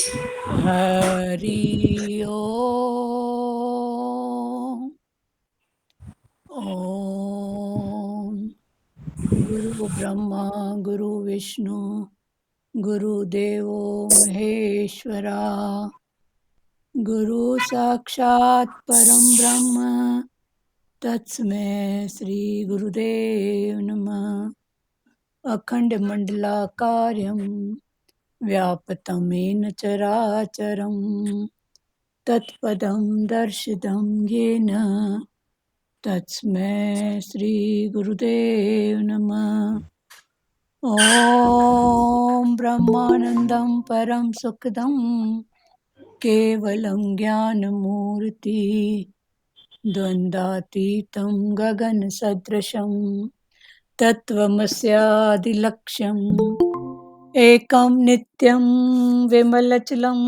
हरि ओम। ओम गुरु ब्रह्मा गुरु विष्णु गुरुदेवो महेश्वरा गुरु साक्षात् परम ब्रह्म तस्मै श्री गुरुदेव नमः। अखंड मंडलाकारं व्याप्तं येन चराचरं तत्पदं दर्शितं येन तस्मै श्री गुरुदेव नमः। ॐ ब्रह्मानन्दं परम सुखदं केवलं ज्ञानमूर्ति द्वन्द्वातीतं गगनसदृशं तत्त्वमस्यादिलक्ष्यम् एकं नित्यं विमलचलं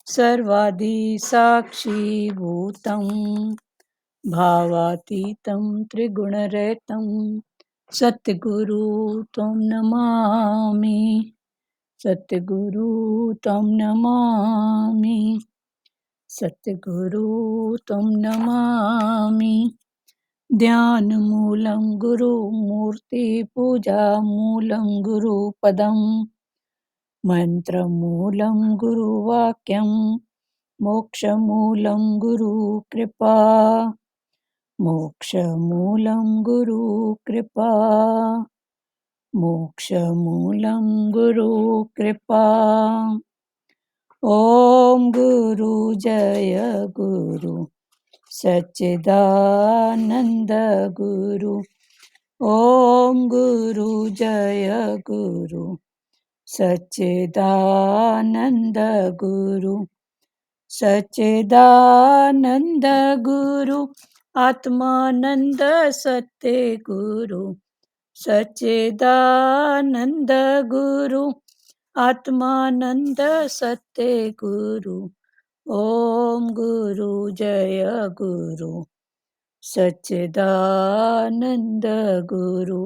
सर्वादिसाक्षिभूतं भावातीतं त्रिगुणरहितं सद्गुरु त्वं नमामि। सद्गुरु त्वं नमामि। सद्गुरु त्वं नमामि। ध्यानमूलं गुरुमूर्ति पूजामूलं गुरुपदं मन्त्रमूलं गुरुवाक्यं मोक्षमूलं गुरुकृपा। मोक्षमूलं गुरुकृपा। मोक्षमूलं गुरुकृपा। ॐ गुरु जय गुरु सच्चिदानन्द गुरु। ॐ गुरु जय गुरु सच्चिदानन्द गुरु। सच्चिदानन्द गुरु आत्मानन्द सत्य गुरु। सच्चिदानन्द गुरु आत्मानन्द सत्य गुरु। ॐ गुरु जय गुरु सच्चिदानन्द गुरु।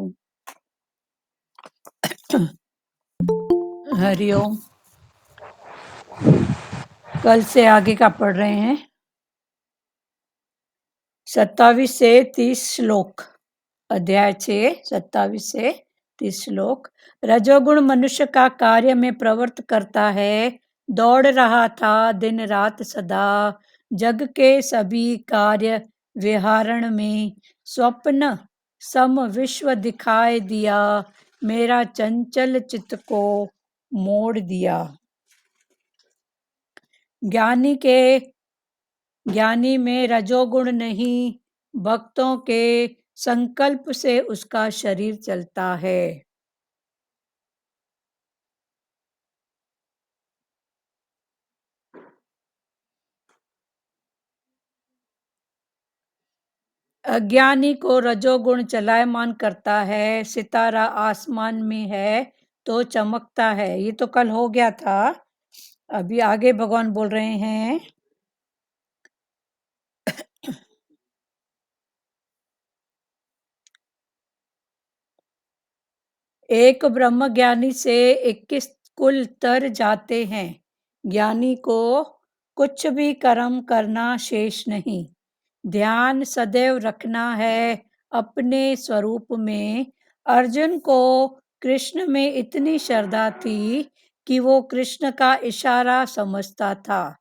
हरिओम। कल से आगे का पढ़ रहे हैं 27 से 30 श्लोक। अध्याय 6 27 से 30 श्लोक। रजोगुण मनुष्य का कार्य में प्रवृत्त करता है। दौड़ रहा था दिन रात सदा, जग के सभी कार्य विहारण में। स्वप्न सम विश्व दिखाई दिया, मेरा चंचल चित्त को मोड़ दिया। ज्ञानी में रजोगुण नहीं, भक्तों के संकल्प से उसका शरीर चलता है। अज्ञानी को रजोगुण चलायमान करता है। सितारा आसमान में है तो चमकता है। ये तो कल हो गया था। अभी आगे भगवान बोल रहे हैं, एक ब्रह्म ज्ञानी से 21 कुल तर जाते हैं। ज्ञानी को कुछ भी कर्म करना शेष नहीं। ध्यान सदैव रखना है अपने स्वरूप में। अर्जुन को कृष्ण में इतनी श्रद्धा थी कि वो कृष्ण का इशारा समझता था।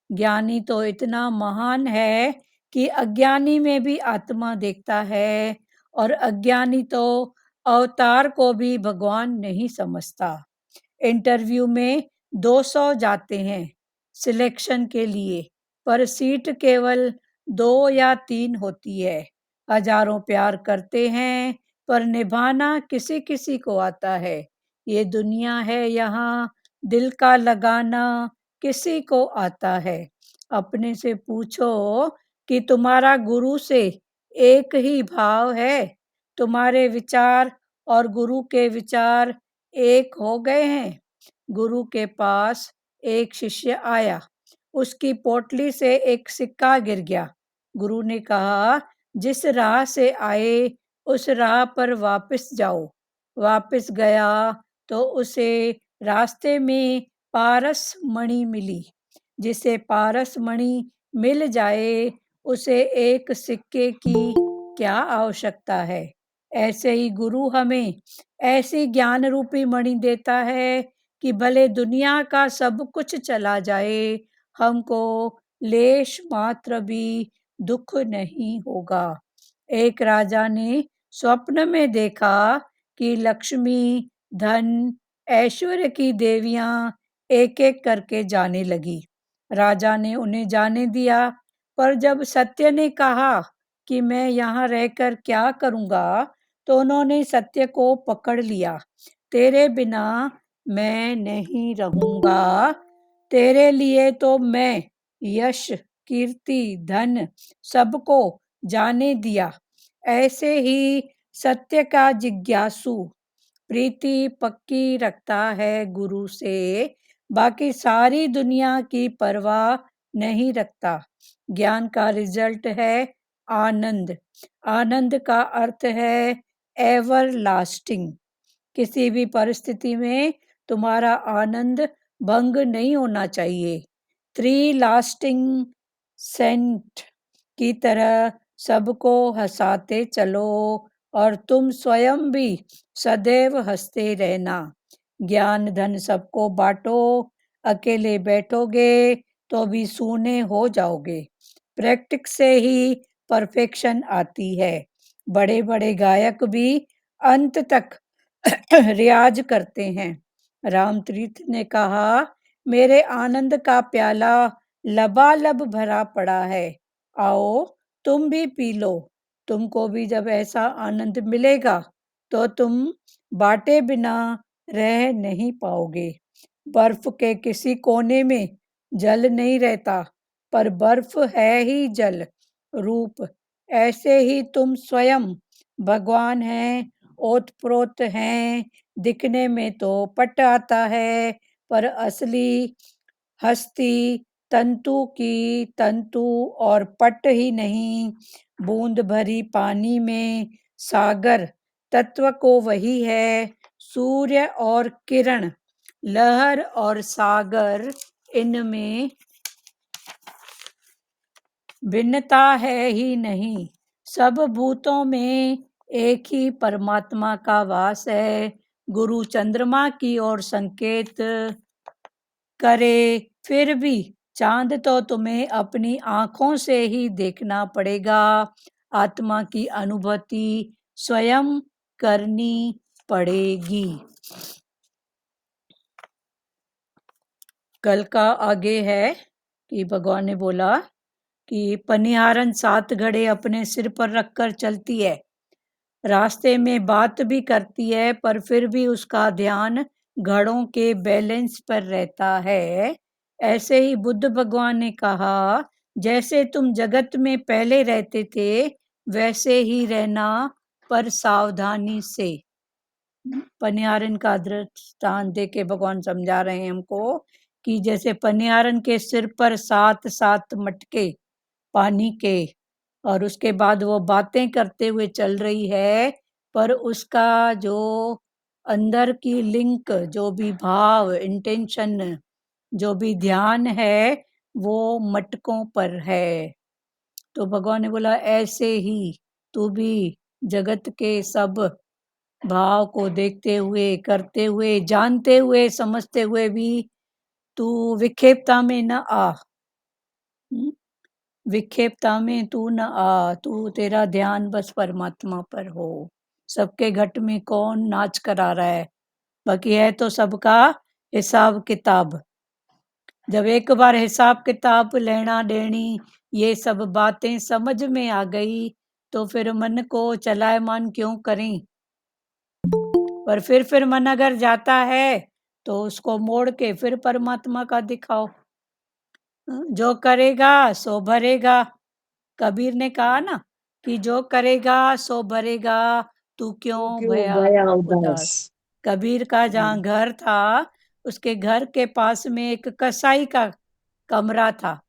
ज्ञानी तो इतना महान है कि अज्ञानी में भी आत्मा देखता है, और अज्ञानी तो अवतार को भी भगवान नहीं समझता। इंटरव्यू में 200 जाते हैं सिलेक्शन के लिए, पर सीट केवल 2 या 3 होती है। हजारों प्यार करते हैं, पर निभाना किसी किसी को आता है। ये दुनिया है, यहाँ दिल का लगाना किसी को आता है। अपने से पूछो कि तुम्हारा गुरु से एक ही भाव है? तुम्हारे विचार और गुरु के विचार एक हो गए हैं? गुरु के पास एक शिष्य आया, उसकी पोटली से एक सिक्का गिर गया। गुरु ने कहा, जिस राह से आए उस राह पर वापस जाओ। वापस गया तो उसे रास्ते में पारस मणि मिली। जिसे पारस मणि मिल जाए उसे एक सिक्के की क्या आवश्यकता है। ऐसे ही गुरु हमें ऐसी ज्ञान रूपी मणि देता है कि भले दुनिया का सब कुछ चला जाए, हमको लेश मात्र भी दुख नहीं होगा। एक राजा ने स्वप्न में देखा कि लक्ष्मी, धन, ऐश्वर्य की देवियां एक एक करके जाने लगी। राजा ने उन्हें जाने दिया, पर जब सत्य ने कहा कि मैं यहाँ रहकर क्या करूँगा, तो उन्होंने सत्य को पकड़ लिया। तेरे बिना मैं नहीं रहूँगा, तेरे लिए तो मैं यश, कीर्ति, धन सबको जाने दिया। ऐसे ही सत्य का जिज्ञासु प्रीति पक्की रखता है गुरु से, बाकी सारी दुनिया की परवाह नहीं रखता। ज्ञान का रिजल्ट है आनंद। आनंद का अर्थ है एवर लास्टिंग। किसी भी परिस्थिति में तुम्हारा आनंद भंग नहीं होना चाहिए। थ्री लास्टिंग सेंट की तरह सबको हंसाते चलो और तुम स्वयं भी सदैव हंसते रहना। ज्ञान धन सबको बांटो, अकेले बैठोगे तो भी सूने हो जाओगे। प्रैक्टिस से ही परफेक्शन आती है। बड़े बड़े गायक भी अंत तक रियाज करते हैं। रामतीर्थ ने कहा, मेरे आनंद का प्याला लबालब भरा पड़ा है, आओ तुम भी पी लो। तुमको भी जब ऐसा आनंद मिलेगा तो तुम बाटे बिना रह नहीं पाओगे। बर्फ के किसी कोने में जल नहीं रहता, पर बर्फ है ही जल रूप। ऐसे ही तुम स्वयं भगवान हैं, ओतप्रोत हैं। दिखने में तो पट आता है, पर असली हस्ती तंतु की तंतु और पट ही नहीं, बूंद भरी पानी में सागर तत्व को वही है। सूर्य और किरण, लहर और सागर, इनमें भिन्नता है ही नहीं। सब भूतों में एक ही परमात्मा का वास है। गुरु चंद्रमा की ओर संकेत करे, फिर भी चांद तो तुम्हें अपनी आंखों से ही देखना पड़ेगा। आत्मा की अनुभूति स्वयं करनी पड़ेगी। कल का आगे है कि भगवान ने बोला कि पनिहारन 7 घड़े अपने सिर पर रखकर चलती है, रास्ते में बात भी करती है, पर फिर भी उसका ध्यान घड़ों के बैलेंस पर रहता है। ऐसे ही बुद्ध भगवान ने कहा, जैसे तुम जगत में पहले रहते थे वैसे ही रहना, पर सावधानी से। पनिहारन का दृष्टांत दे के भगवान समझा रहे हैं हमको कि जैसे पनिहारन के सिर पर 7 मटके पानी के, और उसके बाद वो बातें करते हुए चल रही है, पर उसका जो अंदर की लिंक, जो भी भाव, इंटेंशन, जो भी ध्यान है, वो मटकों पर है। तो भगवान ने बोला, ऐसे ही तू भी जगत के सब भाव को देखते हुए, करते हुए, जानते हुए, समझते हुए भी तू विक्षेपता में न आ। विक्षेपता में तू न आ, तू तेरा ध्यान बस परमात्मा पर हो। सबके घट में कौन नाच करा रहा है, बाकी है तो सबका हिसाब किताब। जब एक बार हिसाब किताब, लेना देनी, ये सब बातें समझ में आ गई तो फिर मन को चलायमान क्यों करें। पर फिर मन अगर जाता है तो उसको मोड़ के फिर परमात्मा का दिखाओ। जो करेगा सो भरेगा। कबीर ने कहा ना कि जो करेगा सो भरेगा, तू तू क्यों क्यों भया भया उदास। उदास। कबीर का जहाँ घर था, उसके घर के पास में एक कसाई का कमरा था।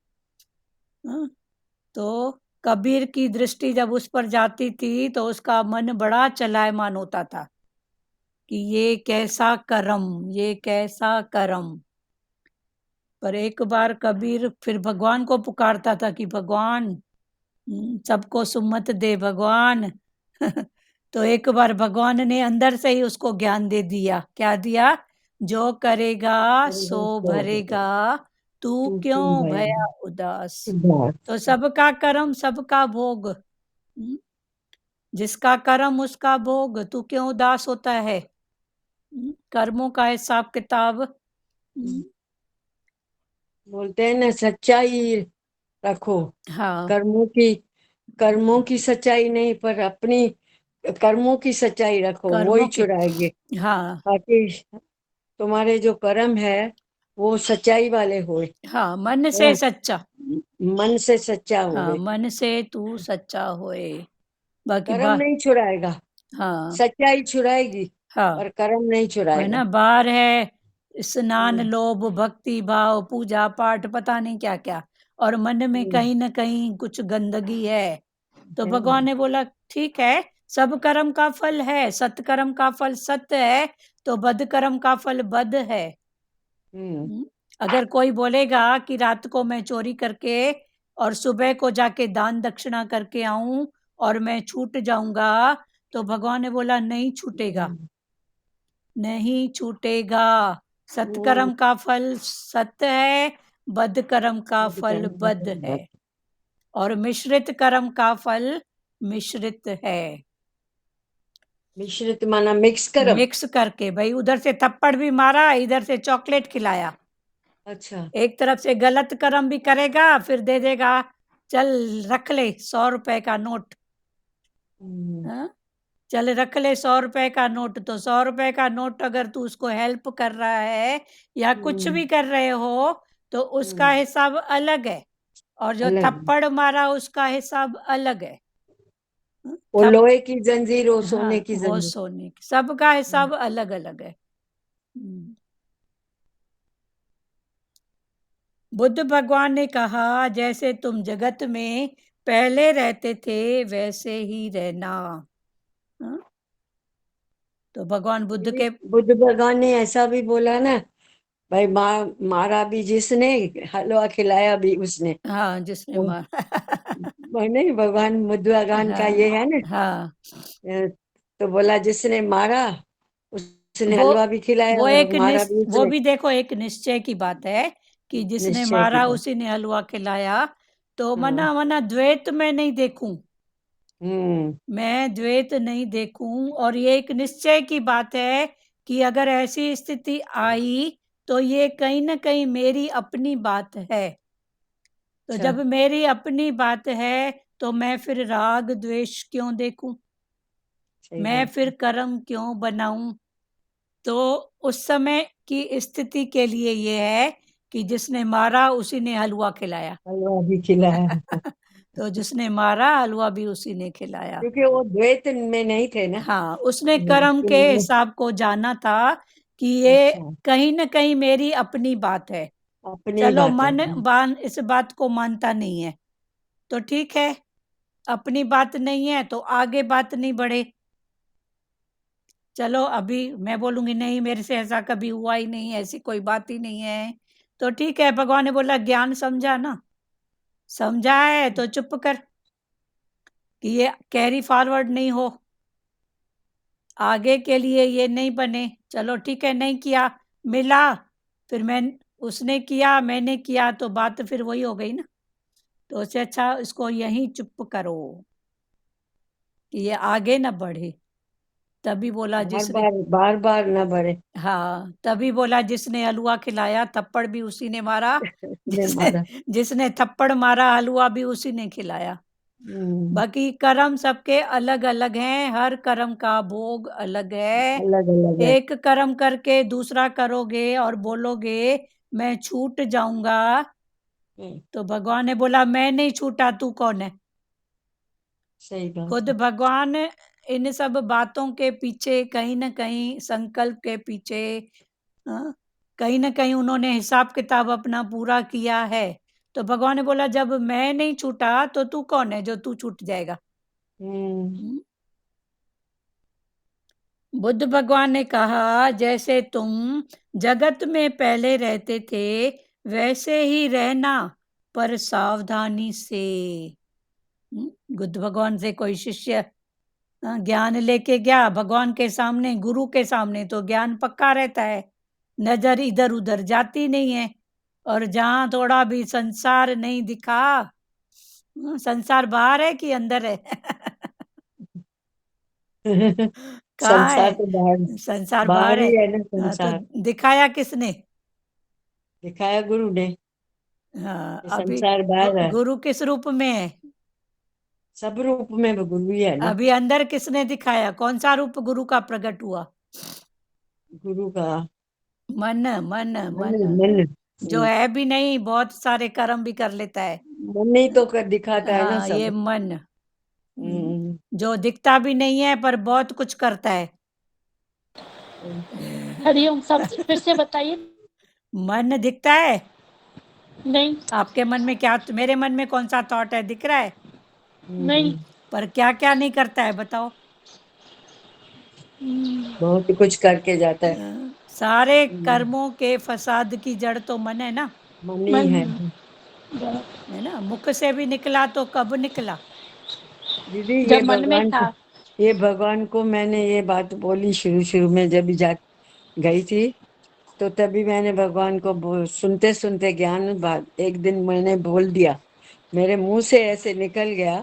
तो कबीर की दृष्टि जब उस पर जाती थी तो उसका मन बड़ा चलायमान होता था कि ये कैसा करम, ये कैसा करम। पर एक बार कबीर फिर भगवान को पुकारता था कि भगवान सबको सुमत दे भगवान। तो एक बार भगवान ने अंदर से ही उसको ज्ञान दे दिया। क्या दिया? जो करेगा सो भरेगा, तू क्यों भया उदास। तो सबका कर्म सबका भोग, जिसका कर्म उसका भोग, तू क्यों उदास होता है? कर्मों का हिसाब किताब बोलते हैं ना, सच्चाई रखो। हाँ कर्मों की सच्चाई नहीं, पर अपनी कर्मों की सच्चाई रखो, वो कर्मों ही के, छुड़ाएंगे। हाँ ताकि तुम्हारे जो कर्म है वो सच्चाई वाले होए। हाँ, मन से हाँ, सच्चा, मन से सच्चा हाँ होए। मन से तू सच्चा होए। बाकी कर्म नहीं छुड़ाएगा, हाँ सच्चाई छुड़ाएगी, हाँ, पर कर्म नहीं है छुड़ाएगा। ना, बार है स्नान, हम्म, लोभ, भक्ति भाव, पूजा पाठ, पता नहीं क्या क्या, और मन में हम्म, कहीं ना कहीं कुछ गंदगी है। तो है। भगवान ने बोला ठीक है, सब कर्म का फल है, सत्कर्म का फल सत्य है, तो बद कर्म का फल बद है। हम्म, अगर कोई बोलेगा कि रात को मैं चोरी करके और सुबह को जाके दान दक्षिणा करके आऊं और मैं छूट जाऊंगा, तो भगवान ने बोला नहीं छूटेगा, हम्म, नहीं छूटेगा। हम्म, सत्कर्म का फल सत्य है, बद कर्म का फल बद है, और मिश्रित कर्म का फल मिश्रित है। मिश्रित माना मिक्स कर्म। मिक्स करके, भाई उधर से थप्पड़ भी मारा, इधर से चॉकलेट खिलाया, अच्छा। एक तरफ से गलत कर्म भी करेगा, फिर दे देगा चल रख ले 100 रुपए का नोट, हम्म, हाँ? चल रख ले 100 रुपए का नोट, तो 100 रुपए का नोट अगर तू उसको हेल्प कर रहा है या कुछ हम्म, भी कर रहे हो, तो उसका हम्म, हिसाब अलग है, और जो अलग। थप्पड़ मारा उसका हिसाब अलग है। वो थप लोहे की जंजीर, वो सोने हाँ, की वो जंजीर। सोने की, सबका हम्म, हिसाब अलग अलग है। बुद्ध भगवान ने कहा जैसे तुम जगत में पहले रहते थे वैसे ही रहना। हाँ? तो भगवान बुद्ध के, बुद्ध भगवान ने ऐसा भी बोला ना, भाई मारा भी जिसने, हलवा खिलाया भी उसने। हाँ जिसने तो मारा। नहीं, भगवान बुद्ध भगवान का हाँ ये है ना। हाँ, अ, तो बोला जिसने मारा उसने वो हलवा भी खिलाया, वो और एक मारा भी वो उसने। भी देखो एक निश्चय की बात है कि जिसने निश्चय की मारा बात। उसी ने हलवा खिलाया। तो हाँ। मना मना द्वैत में नहीं देखूं, हम्म। मैं द्वैत नहीं देखूं, और ये एक निश्चय की बात है कि अगर ऐसी स्थिति आई तो ये कहीं ना कहीं मेरी अपनी बात है। तो अच्छा। जब मेरी अपनी बात है तो मैं फिर राग द्वेष क्यों देखूं, सही मैं बात फिर है। कर्म क्यों बनाऊं। तो उस समय की स्थिति के लिए ये है कि जिसने मारा उसी ने हलवा खिलाया। हलवा भी खिलाया। तो जिसने मारा हलवा भी उसी ने खिलाया। क्योंकि वो द्वैत में नहीं थे ना। हाँ, उसने कर्म तो के हिसाब को जाना था कि ये अच्छा, कहीं ना कहीं मेरी अपनी बात है। अपनी चलो बात है। मन बान इस बात को मानता नहीं है, तो ठीक है, अपनी बात नहीं है तो आगे बात नहीं बढ़े। चलो अभी मैं बोलूंगी नहीं मेरे से ऐसा कभी हुआ ही नहीं, ऐसी कोई बात ही नहीं है, तो ठीक है। भगवान ने बोला ज्ञान समझा ना, समझा है तो चुप कर, कि ये कैरी फॉरवर्ड नहीं हो, आगे के लिए ये नहीं बने। चलो ठीक है, नहीं किया, मिला, फिर मैं, उसने किया मैंने किया, तो बात फिर वही हो गई ना। तो उससे अच्छा इसको यहीं चुप करो कि ये आगे ना बढ़े। तभी बोला बार जिसने, बार बार बार ना बढ़े। हाँ तभी बोला जिसने हलवा खिलाया थप्पड़ भी उसी ने मारा, ने जिसने मारा। जिसने थप्पड़ मारा हलवा भी उसी ने खिलाया। हम्म, बाकी कर्म सबके अलग अलग हैं, हर कर्म का भोग अलग है। अलग अलग है। एक कर्म करके दूसरा करोगे और बोलोगे मैं छूट जाऊंगा, हम्म, तो भगवान ने बोला मैं नहीं छूटा, तू कौन है। सही बात खुद है। भगवान इन सब बातों के पीछे कहीं ना कहीं संकल्प के पीछे, हाँ, कहीं ना कहीं उन्होंने हिसाब किताब अपना पूरा किया है। तो भगवान ने बोला जब मैं नहीं छूटा तो तू कौन है जो तू छूट जाएगा। हम्म, हम्म? बुद्ध भगवान ने कहा जैसे तुम जगत में पहले रहते थे वैसे ही रहना पर सावधानी से। बुद्ध भगवान से कोई शिष्य ज्ञान लेके गया भगवान के सामने, गुरु के सामने, तो ज्ञान पक्का रहता है, नजर इधर उधर जाती नहीं है। और जहां थोड़ा भी संसार नहीं दिखा, संसार बाहर है कि अंदर है? कहाँ संसार तो बाहर, है? संसार बाहर बाहर है। ही है ना तो संसार। दिखाया किसने? दिखाया गुरु ने। हाँ, ये अभी संसार बाहर है, गुरु किस रूप में है? सब रूप में वो गुरु ही है ना। अभी अंदर किसने दिखाया? कौन सा रूप गुरु का प्रकट हुआ? गुरु का मन, मन, मन, मन। मन। जो है भी नहीं, बहुत सारे कर्म भी कर लेता है। मन ही तो कर दिखाता है ना हाँ, ये सब। मन। हम्म। जो दिखता भी नहीं है पर बहुत कुछ करता है। हरिओम, सब फिर से बताइए। मन दिखता है? नहीं। आपके मन में क्या, मेरे मन में कौन सा थॉट है दिख रहा है? नहीं। पर क्या क्या नहीं करता है बताओ? बहुत कुछ करके जाता है। सारे हम्म, कर्मों के फसाद की जड़ तो मन है ना। मन ही मन। है। है ना? मुख से भी निकला तो कब निकला? दीदी जब मन में था। ये भगवान को मैंने ये बात बोली शुरू शुरू में जब भी जा गई थी, तो तभी मैंने भगवान को सुनते सुनते ज्ञान बात एक दिन मैंने बोल दिया, मेरे मुंह से ऐसे निकल गया।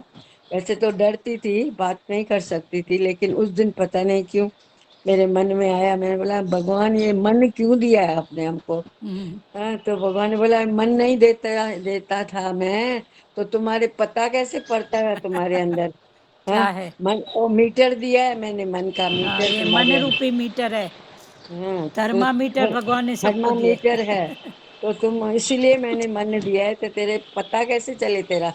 वैसे तो डरती थी, बात नहीं कर सकती थी, लेकिन उस दिन पता नहीं क्यों मेरे मन में आया। मैंने बोला भगवान ये मन क्यों दिया है आपने हमको? हाँ, तो भगवान ने बोला मन नहीं देता देता था मैं, तो तुम्हारे पता कैसे पड़ता है तुम्हारे अंदर? हाँ, क्या है? मन वो मीटर दिया है मैंने, मन का हाँ, मीटर ये मन तुम्हारे अंदर। रूपी मीटर है। हाँ तो थर्मामीटर भगवान ने सबको दिए। थर्मामीटर है, तो तुम इसीलिए मैंने मन दिया है, तो तेरे पता कैसे चले तेरा?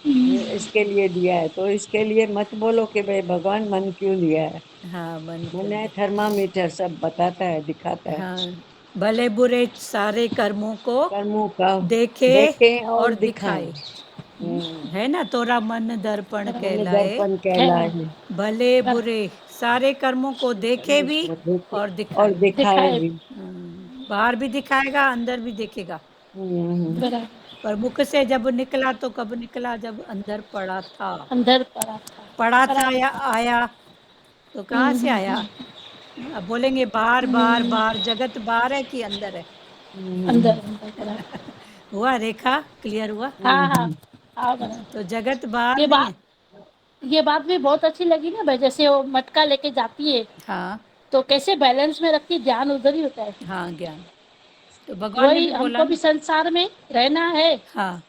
इसके लिए दिया है, तो इसके लिए मत बोलो कि भाई भगवान मन क्यों दिया है। हाँ, मन मन क्यों है दे? थर्मामीटर, सब बताता है, दिखाता है। हाँ, भले बुरे सारे कर्मों को कर्मों का देखे देखे और और दिखाए। दिखाए। है ना? तोरा मन दर्पण मन कहलाए। दर्पण कहलाए। भले बुरे सारे कर्मों को देखे भी वो देखे और और दिखाए भी। दिखाए भी। बाहर भी दिखाएगा, अंदर भी देखेगा। हम्म। पर मुख से जब निकला तो कब निकला? जब अंदर पड़ा था। अंदर पड़ा था। पड़ा था या आया? तो कहाँ से आया? अब बोलेंगे बाहर बाहर बाहर, जगत बाहर है कि अंदर है? अंदर अंदर पड़ा। हुआ? रेखा क्लियर हुआ? हाँ हाँ। हम्म। हाँ बराबर। तो जगत बाहर ये नहीं है। बात ये बात भी बहुत अच्छी लगी ना भाई, जैसे वो मटका लेके जाती है हाँ तो कैसे बैलेंस में रखती है, ध्यान उधर ही होता है। हाँ, ज्ञान। तो भगवान ने वही भी बोला हमको भी ना। संसार में रहना है, हाँ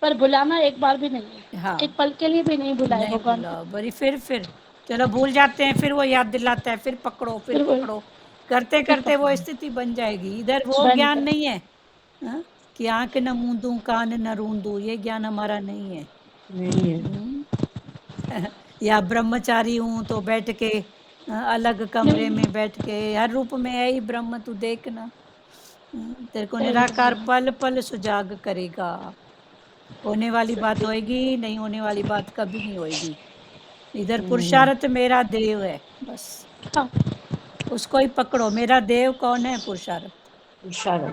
पर भुलाना एक बार भी नहीं है। हाँ, एक पल के लिए भी नहीं भुलाए नहीं भगवान भूला को। बड़ी। फिर चलो भूल जाते हैं, फिर वो याद दिलाता है, फिर पकड़ो फिर फिर वो पकड़ो, करते फिर करते वो पकड़ स्थिति बन जाएगी। इधर वो बन ज्ञान जाए। नहीं है। हाँ? कि आंख न मूंदूं कान न रूंदूं, ये ज्ञान हमारा नहीं है। नहीं है। हम्म? या ब्रह्मचारी हूं तो बैठ के अलग कमरे नहीं। में बैठ के, हर रूप में है ही ब्रह्म तू देखना। तेरे को सही निराकार है। पल पल सुजाग करेगा। होने वाली बात सही। होएगी, नहीं होने वाली बात कभी नहीं होएगी। इधर हम्म। पुरुषार्थ मेरा देव है, बस हाँ। उसको ही पकड़ो। मेरा देव कौन है? पुरुषार्थ। इशारा।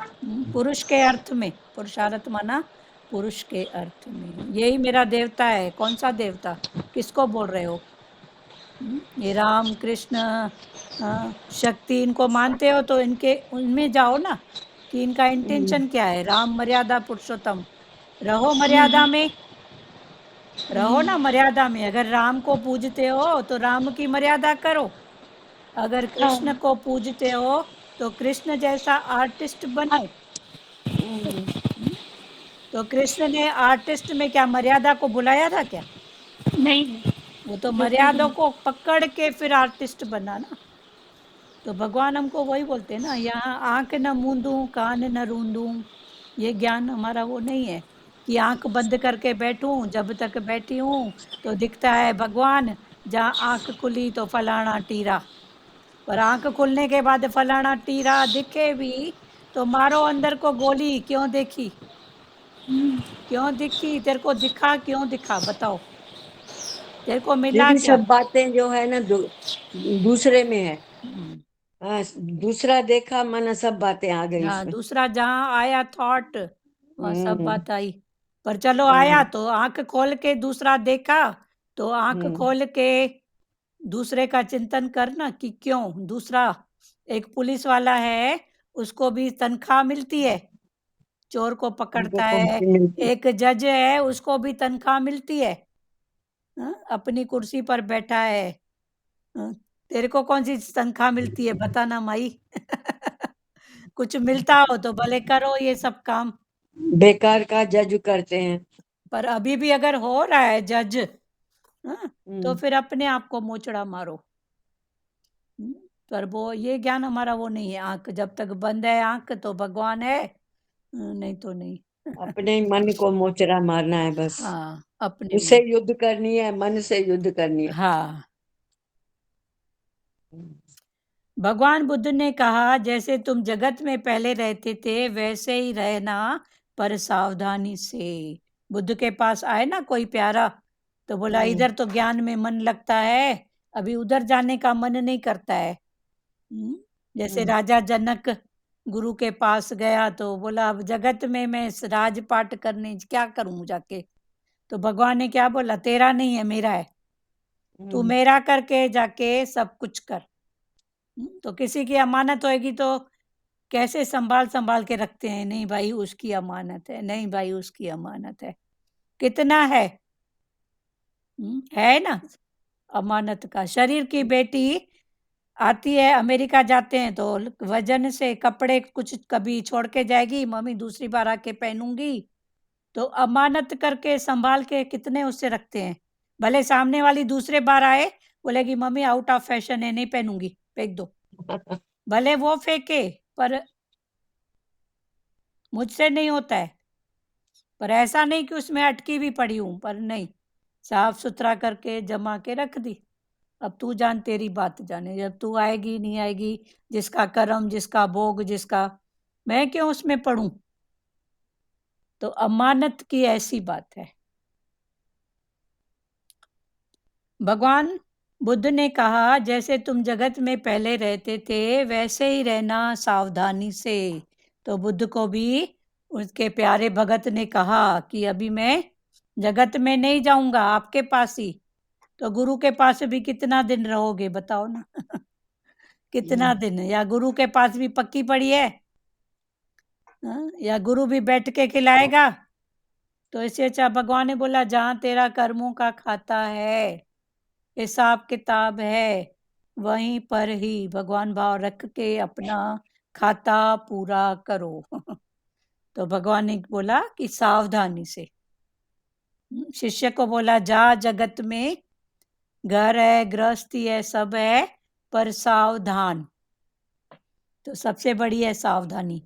पुरुष के अर्थ में पुरुषार्थ माना, पुरुष के अर्थ में यही मेरा देवता है। कौन सा देवता? किसको बोल रहे हो? ये राम कृष्ण शक्ति, इनको मानते हो तो इनके उनमें जाओ ना, कि इनका इंटेंशन क्या है। राम मर्यादा पुरुषोत्तम, रहो मर्यादा में, रहो ना मर्यादा में। अगर राम को पूजते हो तो राम की मर्यादा करो। अगर कृष्ण हाँ। को पूजते हो तो कृष्ण जैसा आर्टिस्ट बनो। तो कृष्ण ने आर्टिस्ट में क्या मर्यादा को बुलाया था क्या? नहीं। वो तो बिल्कुल भी मर्यादा नहीं। को पकड़ के फिर आर्टिस्ट बना ना। तो भगवान हमको वही बोलते हैं ना, यहाँ आंख न मूंदूं कान न रूंदूं, ये ज्ञान हमारा वो नहीं है। कि आंख बंद करके बैठूं, जब तक बैठी हूं तो दिखता है भगवान, जहाँ आंख खुली तो फलाना टीरा। पर आंख खुलने के बाद फलाना टीरा दिखे भी तो मारो अंदर को गोली। क्यों देखी? क्यों दिखी? तेरे को दिखा क्यों दिखा बताओ? तेरे को मिला दीदी क्या? सब बातें जो है ना दूसरे में है। हाँ, दूसरा देखा मन सब बातें आ गई हाँ, इसमें। दूसरा जहाँ आया थॉट वहाँ सब हम्म। बात आई। पर चलो आया हाँ। तो आंख खोल के दूसरा देखा, तो आंख हम्म। खोल के दूसरे का चिंतन करना कि क्यों दूसरा। एक पुलिस वाला है, उसको भी तनख्वाह मिलती है, चोर को उनको पकड़ता कौन है। सी मिलती? एक जज है, उसको भी तनख्वाह मिलती है। अपनी कुर्सी पर बैठा है। हाँ, तेरे को कौन सी तनख्वाह मिलती है बताना माई। कुछ मिलता हो तो भले करो ये सब काम। बेकार का जज करते हैं। पर अभी भी अगर हो रहा है जज, तो हम्म। फिर अपने आप को मोचड़ा मारो। पर वो ये ज्ञान हमारा वो नहीं है। आंख जब तक बंद है आंख तो भगवान है, नहीं तो नहीं। अपने ही मन को मोचरा मारना है बस। हाँ, अपने उससे मन। युद्ध करनी है, मन से युद्ध करनी है। हाँ, भगवान बुद्ध ने कहा जैसे तुम जगत में पहले रहते थे वैसे ही रहना, पर सावधानी से। बुद्ध के पास आए ना कोई प्यारा, तो बोला इधर तो ज्ञान में मन लगता है, अभी उधर जाने का मन नहीं करता है। जैसे राजा जनक गुरु के पास गया तो बोला अब जगत में मैं इस राजपाट करने क्या करूं जाके। तो भगवान ने क्या बोला, तेरा नहीं है मेरा है, तू मेरा करके जाके सब कुछ कर। तो किसी की अमानत होएगी तो कैसे संभाल संभाल के रखते हैं, नहीं भाई उसकी अमानत है, नहीं भाई उसकी अमानत है। कितना है ना अमानत का। शरीर की बेटी आती है, अमेरिका जाते हैं तो वजन से कपड़े कुछ कभी छोड़ के जाएगी, मम्मी दूसरी बार आके पहनूंगी। तो अमानत करके संभाल के कितने उससे रखते हैं। भले सामने वाली दूसरे बार आए, बोलेगी मम्मी आउट ऑफ फैशन है, नहीं पहनूंगी, फेंक दो। भले वो फेंके, पर मुझसे नहीं होता है। पर ऐसा नहीं कि उसमें अटकी भी पड़ी हूं, पर नहीं, साफ सुथरा करके जमा के रख दी। अब तू जान, तेरी बात जाने, जब तू आएगी नहीं आएगी, जिसका कर्म जिसका भोग जिसका, मैं क्यों उसमें पढ़ूं। तो अमानत की ऐसी बात है। भगवान बुद्ध ने कहा जैसे तुम जगत में पहले रहते थे वैसे ही रहना सावधानी से। तो बुद्ध को भी उसके प्यारे भगत ने कहा कि अभी मैं जगत में नहीं जाऊंगा, आपके पास ही। तो गुरु के पास भी कितना दिन रहोगे बताओ ना। कितना दिन, या गुरु के पास भी पक्की पड़ी है, या गुरु भी बैठ के खिलाएगा। तो इससे अच्छा भगवान ने बोला जहां तेरा कर्मों का खाता है, हिसाब किताब है, वहीं पर ही भगवान भाव रख के अपना खाता पूरा करो। तो भगवान ने बोला कि सावधानी से। शिष्य को बोला जा जगत में, घर है गृहस्थी है सब है, पर सावधान। तो सबसे बड़ी है सावधानी,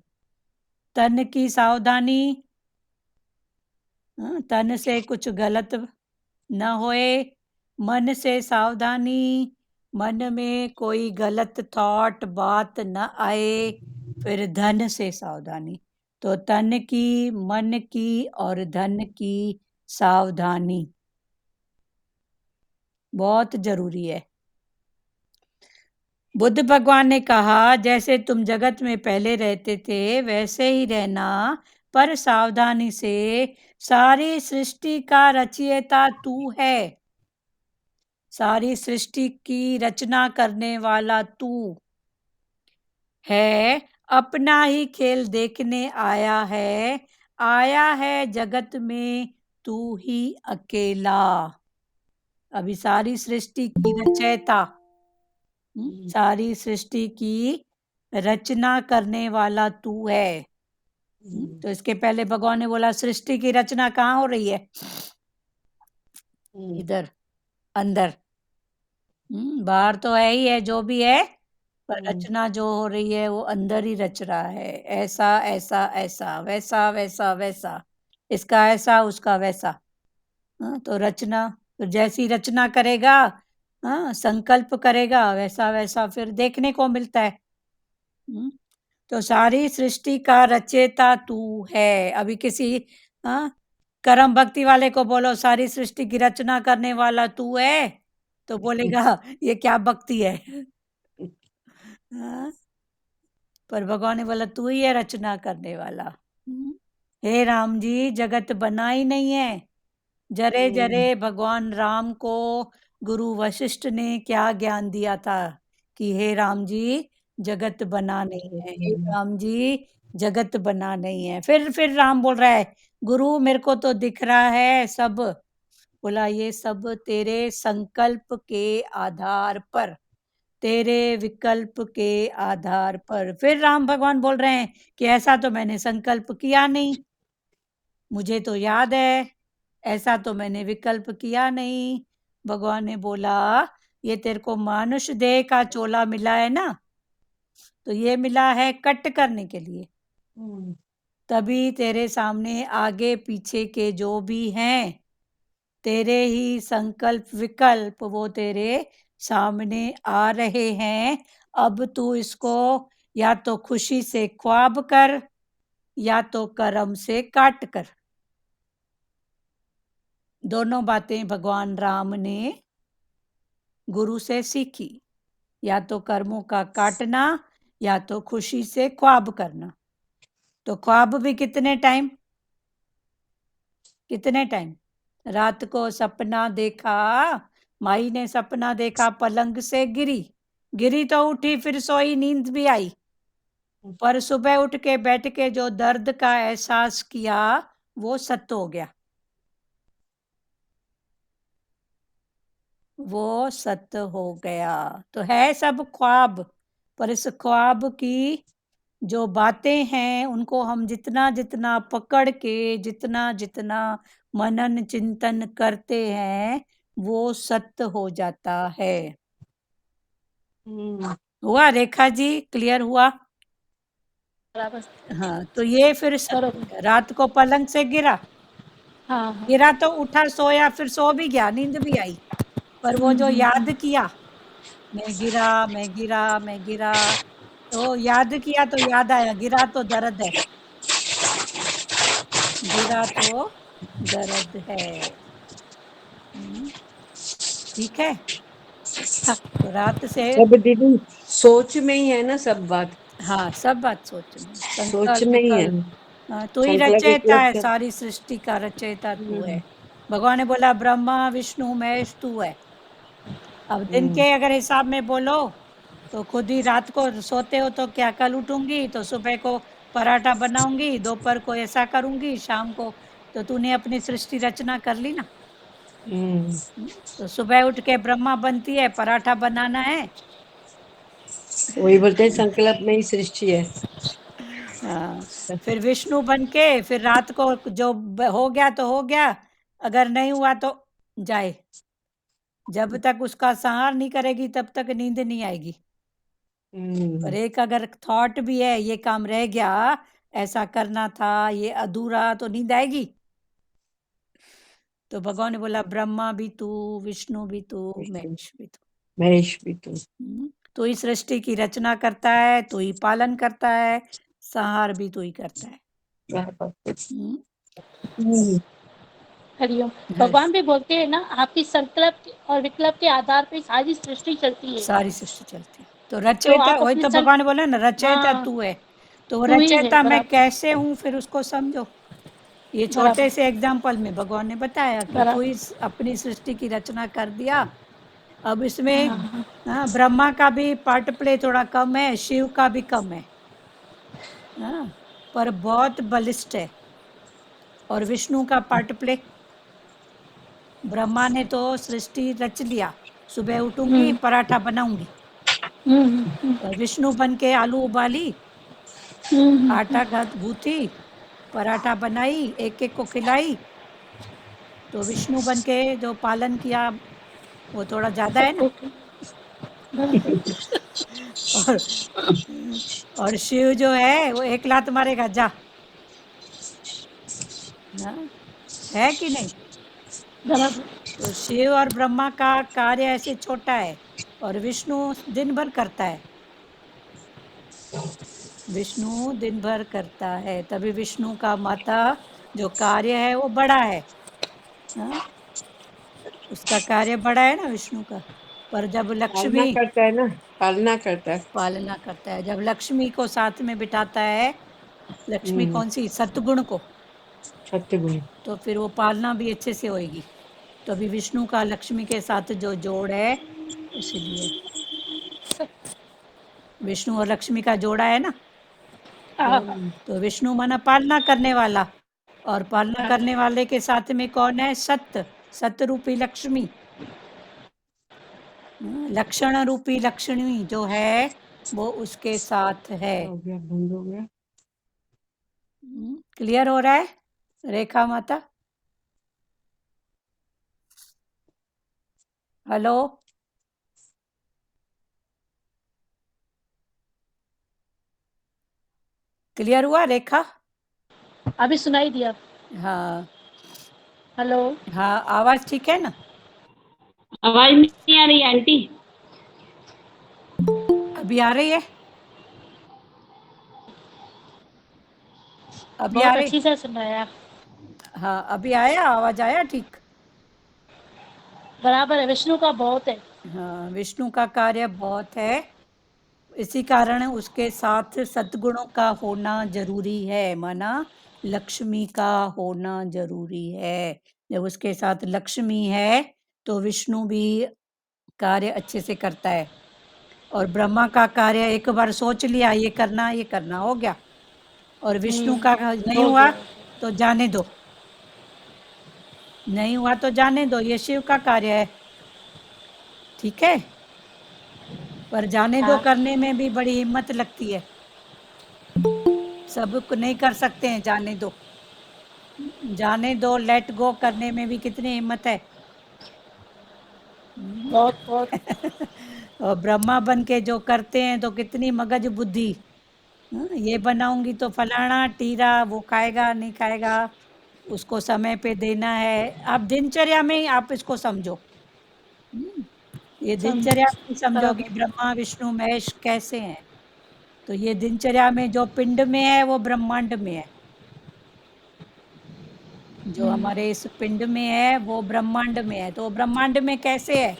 तन की सावधानी। तन से कुछ गलत न होए, मन से सावधानी, मन में कोई गलत थॉट बात न आए। फिर धन से सावधानी, तो तन की, मन की और धन की सावधानी बहुत जरूरी है। बुद्ध भगवान ने कहा जैसे तुम जगत में पहले रहते थे वैसे ही रहना, पर सावधानी से। सारी सृष्टि का रचयिता तू है, सारी सृष्टि की रचना करने वाला तू है। अपना ही खेल देखने आया है जगत में तू ही अकेला। अभी सारी सृष्टि की रचयिता, सारी सृष्टि की रचना करने वाला तू है। तो इसके पहले भगवान ने बोला सृष्टि की रचना कहाँ हो रही है, इधर अंदर। बाहर तो है ही है जो भी है, पर रचना जो हो रही है वो अंदर ही रच रहा है। ऐसा ऐसा ऐसा, वैसा वैसा वैसा, इसका ऐसा उसका वैसा। तो रचना, तो जैसी रचना करेगा, संकल्प करेगा, वैसा वैसा फिर देखने को मिलता है। तो सारी सृष्टि का रचयिता तू है। अभी किसी कर्म भक्ति वाले को बोलो सारी सृष्टि की रचना करने वाला तू है, तो बोलेगा ये क्या भक्ति है। हाँ? पर भगवान ने बोला तू ही है रचना करने वाला। हे राम जी, जगत बना ही नहीं है। जरे जरे भगवान राम को गुरु वशिष्ठ ने क्या ज्ञान दिया था कि हे राम जी, जगत बना नहीं है। हे राम जी, जगत बना नहीं है। फिर राम बोल रहा है, गुरु मेरे को तो दिख रहा है सब। बोला ये सब तेरे संकल्प के आधार पर, तेरे विकल्प के आधार पर। फिर राम भगवान बोल रहे हैं कि ऐसा तो मैंने संकल्प किया नहीं, मुझे तो याद है, ऐसा तो मैंने विकल्प किया नहीं। भगवान ने बोला ये तेरे को मानुष देह का चोला मिला है ना, तो ये मिला है कट करने के लिए। तभी तेरे सामने आगे पीछे के जो भी हैं, तेरे ही संकल्प विकल्प वो तेरे सामने आ रहे हैं। अब तू इसको या तो खुशी से ख्वाब कर या तो कर्म से काट कर। दोनों बातें भगवान राम ने गुरु से सीखी, या तो कर्मों का काटना या तो खुशी से ख्वाब करना। तो ख्वाब भी कितने टाइम, रात को सपना देखा, माई ने सपना देखा पलंग से गिरी तो उठी, फिर सोई, नींद भी आई, पर सुबह उठ के बैठ के जो दर्द का एहसास किया वो सत्य हो गया, वो सत्य हो गया। तो है सब ख्वाब, पर इस ख्वाब की जो बातें हैं उनको हम जितना जितना पकड़ के, जितना जितना मनन चिंतन करते हैं वो सत्य हो जाता है। हुआ रेखा जी, क्लियर हुआ? बराबर। हाँ, तो ये फिर बरोबर। रात को पलंग से गिरा, हाँ हाँ। गिरा तो उठा, सोया, फिर सो भी गया, नींद भी आई, पर वो जो याद किया, मैं गिरा, तो याद किया तो याद आया, गिरा तो दर्द है, गिरा तो दर्द है। ठीक है। तो रात से, सब दीदी सोच में ही है ना सब बात, हाँ सब बात सोच में, सोच संकल्प में ही है। विकल्प। हाँ, तू ही संकल्प रचयिता है, विकल्प सारी सृष्टि का रचयिता तू है। हम्म, भगवान ने बोला ब्रह्मा विष्णु महेश तू है। अब दिन के अगर हिसाब में बोलो तो खुद ही रात को सोते हो तो क्या कल उठूंगी तो सुबह को पराठा बनाऊंगी, दोपहर को ऐसा करूंगी, शाम को, तो तूने अपनी सृष्टि रचना कर ली ना। तो सुबह उठ के ब्रह्मा बनती है, पराठा बनाना है। वही बोलते हैं संकल्प में ही सृष्टि है। हाँ, फिर विष्णु बन के फिर रात को जो हो गया तो हो गया, अगर नहीं हुआ तो जाए, जब तक उसका संहार नहीं करेगी तब तक नींद नहीं आएगी। पर एक अगर थॉट भी है ये काम रह गया, ऐसा करना था, ये अधूरा, तो नींद आएगी। तो भगवान ने बोला ब्रह्मा भी तू, विष्णु भी तू, महेश भी तू। महेश भी तो तो इस सृष्टि की रचना करता है, तो ही पालन करता है, संहार भी तो ही करता है। हरिओम। भगवान भी बोलते हैं ना, आपकी संकल्प और विकल्प के आधार पे सारी सृष्टि चलती है। सारी सृष्टि चलती है। तो रचयिता, आप वही अपने तो भगवान ने बोला ना, रचयिता हाँ, तू है। तो वो तू ही है, रचयिता मैं बराबर कैसे हूँ, फिर उसको समझो। ये छोटे बराबर से एग्जाम्पल में भगवान ने बताया कि तू बराबर। इस अपनी सृष्टि की रचना कर दिया। अब इसमें ब्रह्मा का भी पार्ट प्ले थोड़ा कम है, शिव का भी कम है, हाँ, पर बहुत बलिष्ठ है। और विष्णु का पार्ट प्ले, ब्रह्मा ने तो सृष्टि रच लिया, सुबह उठूंगी पराठा बनाऊंगी, और विष्णु बन के आलू उबाली, आटा गूथी, पराठा बनाई, एक एक को खिलाई। तो विष्णु बन के जो पालन किया वो थोड़ा ज्यादा है ना। सबको बराबर। और और शिव जो है वो एक लात मारेगा, जा। हाँ, है कि नहीं? बराबर। तो शिव और ब्रह्मा का कार्य ऐसे छोटा है, और विष्णु दिन भर करता है, विष्णु दिन भर करता है, तभी विष्णु का माता जो कार्य है वो बड़ा है। हाँ, उसका कार्य बड़ा है ना विष्णु का। पर जब पालना लक्ष्मी करता है ना, पालना करता है। पालना करता है, जब लक्ष्मी को साथ में बिठाता है, लक्ष्मी हम्म, कौन सी, सतगुण को, सत्य तो फिर वो पालना भी अच्छे से होएगी। तो अभी विष्णु का लक्ष्मी के साथ जो जोड़ है, इसलिए विष्णु और लक्ष्मी का जोड़ा है ना, हाँ, तो विष्णु माना पालना करने वाला, और पालना करने वाले के साथ में कौन है, सत्य, सत्य रूपी लक्ष्मी, लक्षण रूपी लक्ष्मी जो है वो उसके साथ है। हो गया, बंद हो गया। क्लियर हो रहा है रेखा माता? हेलो, क्लियर हुआ रेखा? अभी सुनाई दिया। हाँ हेलो, हाँ, आवाज ठीक है ना? आवाज नहीं आ रही आंटी? अभी आ रही है? अभी आ बहुत रही? अच्छी से सुनाया। हाँ, अभी आया, आवाज आया ठीक? बराबर है, विष्णु का बहुत है। हाँ, विष्णु का कार्य बहुत है, इसी कारण उसके साथ सद्गुणों का होना जरूरी है, माना लक्ष्मी का होना जरूरी है। जब उसके साथ लक्ष्मी है तो विष्णु भी कार्य अच्छे से करता है, और ब्रह्मा का कार्य एक बार सोच लिया ये करना हो गया, और विष्णु का नहीं हो हुआ गया। तो जाने दो, नहीं हुआ तो जाने दो, ये शिव का कार्य है, ठीक है? पर जाने दो हाँ, करने में भी बड़ी हिम्मत लगती है, सब नहीं कर सकते हैं, जाने दो, जाने दो, लेट गो करने में भी कितनी हिम्मत है। बहुत बहुत। और ब्रह्मा बन के जो करते हैं तो कितनी मगज बुद्धि, ये बनाऊंगी तो फलाना टीरा वो खाएगा नहीं खाएगा, उसको समय पे देना है। आप दिनचर्या में ही आप इसको समझो, ये दिनचर्या में समझोगे बराबर। ब्रह्मा विष्णु महेश कैसे हैं, तो ये दिनचर्या में जो पिंड में है वो ब्रह्मांड में है, जो हमारे इस पिंड में है वो ब्रह्मांड में है, तो ब्रह्मांड में कैसे है?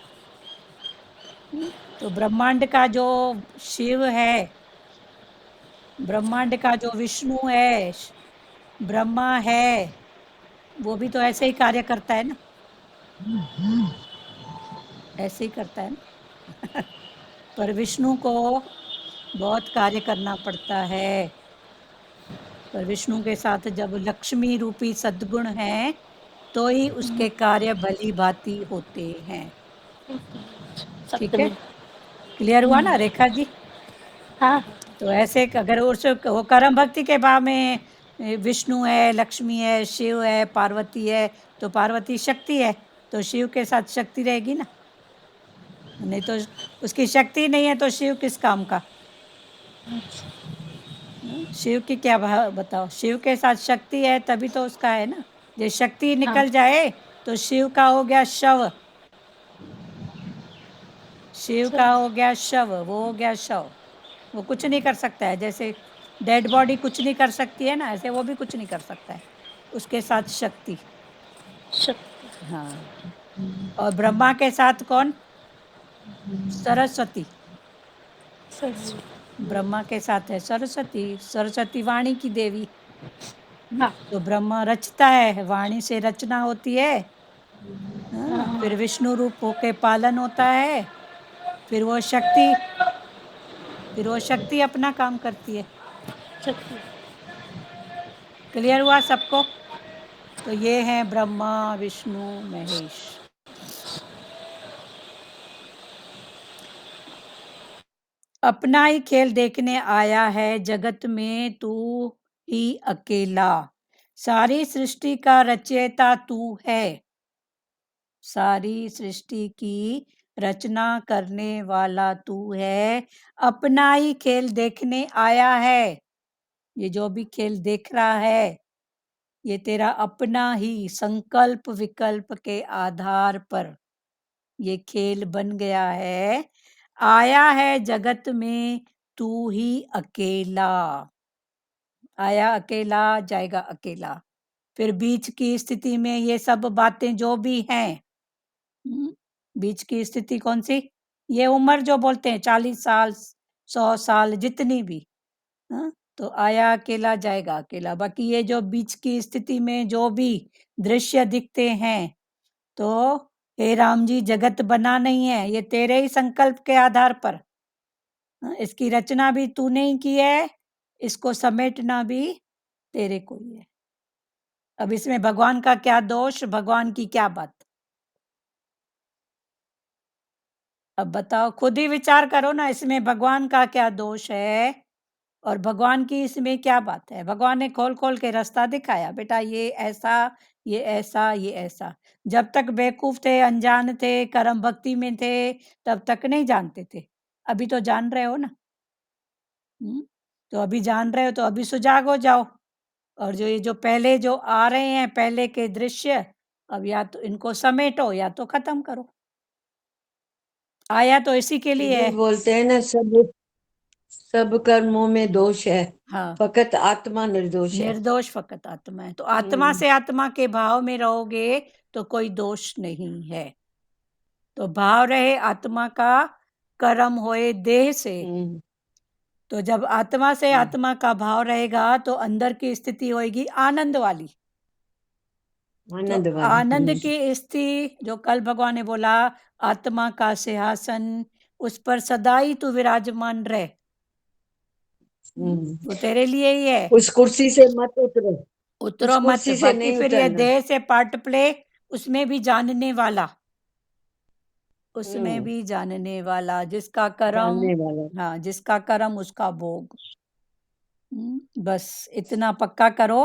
तो ब्रह्मांड का जो शिव है, ब्रह्मांड का जो विष्णु है, ब्रह्मा है, वो भी तो ऐसे ही कार्य करता है ना, ऐसे ही करता है ना। पर विष्णु को बहुत कार्य करना पड़ता है, पर विष्णु के साथ जब लक्ष्मी रूपी सद्गुण है तो ही उसके कार्य भली भांति होते हैं, ठीक सत्य है? में। क्लियर हुआ ना रेखा जी? हाँ, तो ऐसे अगर उस वो कर्म भक्ति के भाव में विष्णु है, लक्ष्मी है, शिव है, पार्वती है, तो पार्वती शक्ति है, तो शिव के साथ शक्ति रहेगी ना, नहीं तो उसकी शक्ति नहीं है तो शिव किस काम का? शिव की क्या भाव बताओ, शिव के साथ शक्ति है तभी तो उसका है ना, जो शक्ति हाँ, निकल जाए तो शिव का हो गया शव, शिव का हो गया शव, वो हो गया शव, वो कुछ नहीं कर सकता है, जैसे डेड बॉडी कुछ नहीं कर सकती है ना, ऐसे वो भी कुछ नहीं कर सकता है, उसके साथ शक्ति। शक्ति। हाँ, और ब्रह्मा के साथ कौन? सरस्वती, सच। ब्रह्मा के साथ है सरस्वती, सरस्वती वाणी की देवी, हाँ, तो ब्रह्मा रचता है, वाणी से रचना होती है, हाँ, फिर विष्णु रूप होके पालन होता है, फिर वो शक्ति, फिर वो शक्ति अपना काम करती है। शक्ति। क्लियर हुआ सबको? तो ये हैं ब्रह्मा विष्णु महेश। अपना ही खेल देखने आया है जगत में तू ही अकेला, सारी सृष्टि का रचयिता तू है, सारी सृष्टि की रचना करने वाला तू है, अपना ही खेल देखने आया है, ये जो भी खेल देख रहा है ये तेरा अपना ही संकल्प विकल्प के आधार पर ये खेल बन गया है, आया है जगत में तू ही अकेला, आया अकेला जाएगा अकेला, फिर बीच की स्थिति में ये सब बातें जो भी हैं, बीच की स्थिति कौन सी? ये उम्र जो बोलते हैं 40 साल 100 साल जितनी भी, हाँ, तो आया अकेला जाएगा अकेला। बाकी ये जो बीच की स्थिति में जो भी दृश्य दिखते हैं, तो हे राम जी जगत बना नहीं है, ये तेरे ही संकल्प के आधार पर, हाँ, इसकी रचना भी तूने ही की है, इसको समेटना भी तेरे को ही है। अब इसमें भगवान का क्या दोष, भगवान की क्या बात? अब बताओ, खुद ही विचार करो ना, इसमें भगवान का क्या दोष है और भगवान की इसमें क्या बात है? भगवान ने खोल खोल के रास्ता दिखाया, बेटा ये ऐसा, ये ऐसा, ये ऐसा। जब तक बेवकूफ थे, अनजान थे, कर्म भक्ति में थे, तब तक नहीं जानते थे। अभी तो जान रहे हो ना। तो अभी जान रहे हो तो अभी सुजाग हो जाओ। और जो ये जो पहले जो आ रहे हैं पहले के दृश्य, अब या तो इनको समेटो या तो खत्म करो। आया तो इसी के लिए ये है। बोलते हैं ना, सब कर्मों में दोष है, हाँ, फकत आत्मा निर्दोष है। निर्दोष फकत आत्मा है। तो आत्मा से आत्मा के भाव में रहोगे तो कोई दोष नहीं है। तो भाव रहे आत्मा का, कर्म होए देह से। तो जब आत्मा से आत्मा का भाव रहेगा तो अंदर की स्थिति होगी आनंद वाली। आनंद तो वाली। आनंद की स्थिति जो कल भगवान ने बोला, आत्मा का सिंहासन, उस पर सदा ही तू विराजमान रहे, वो तेरे लिए ही है। उस कुर्सी से मत उतरो, उतरो उस मत। कुर्सी से बाकी नहीं फिर ये उतरना। देह से पार्ट प्ले, उसमें भी जानने वाला, उसमें भी जानने वाला, जिसका कर्म, जानने वाला। हाँ, जिसका कर्म उसका भोग। बस इतना पक्का करो।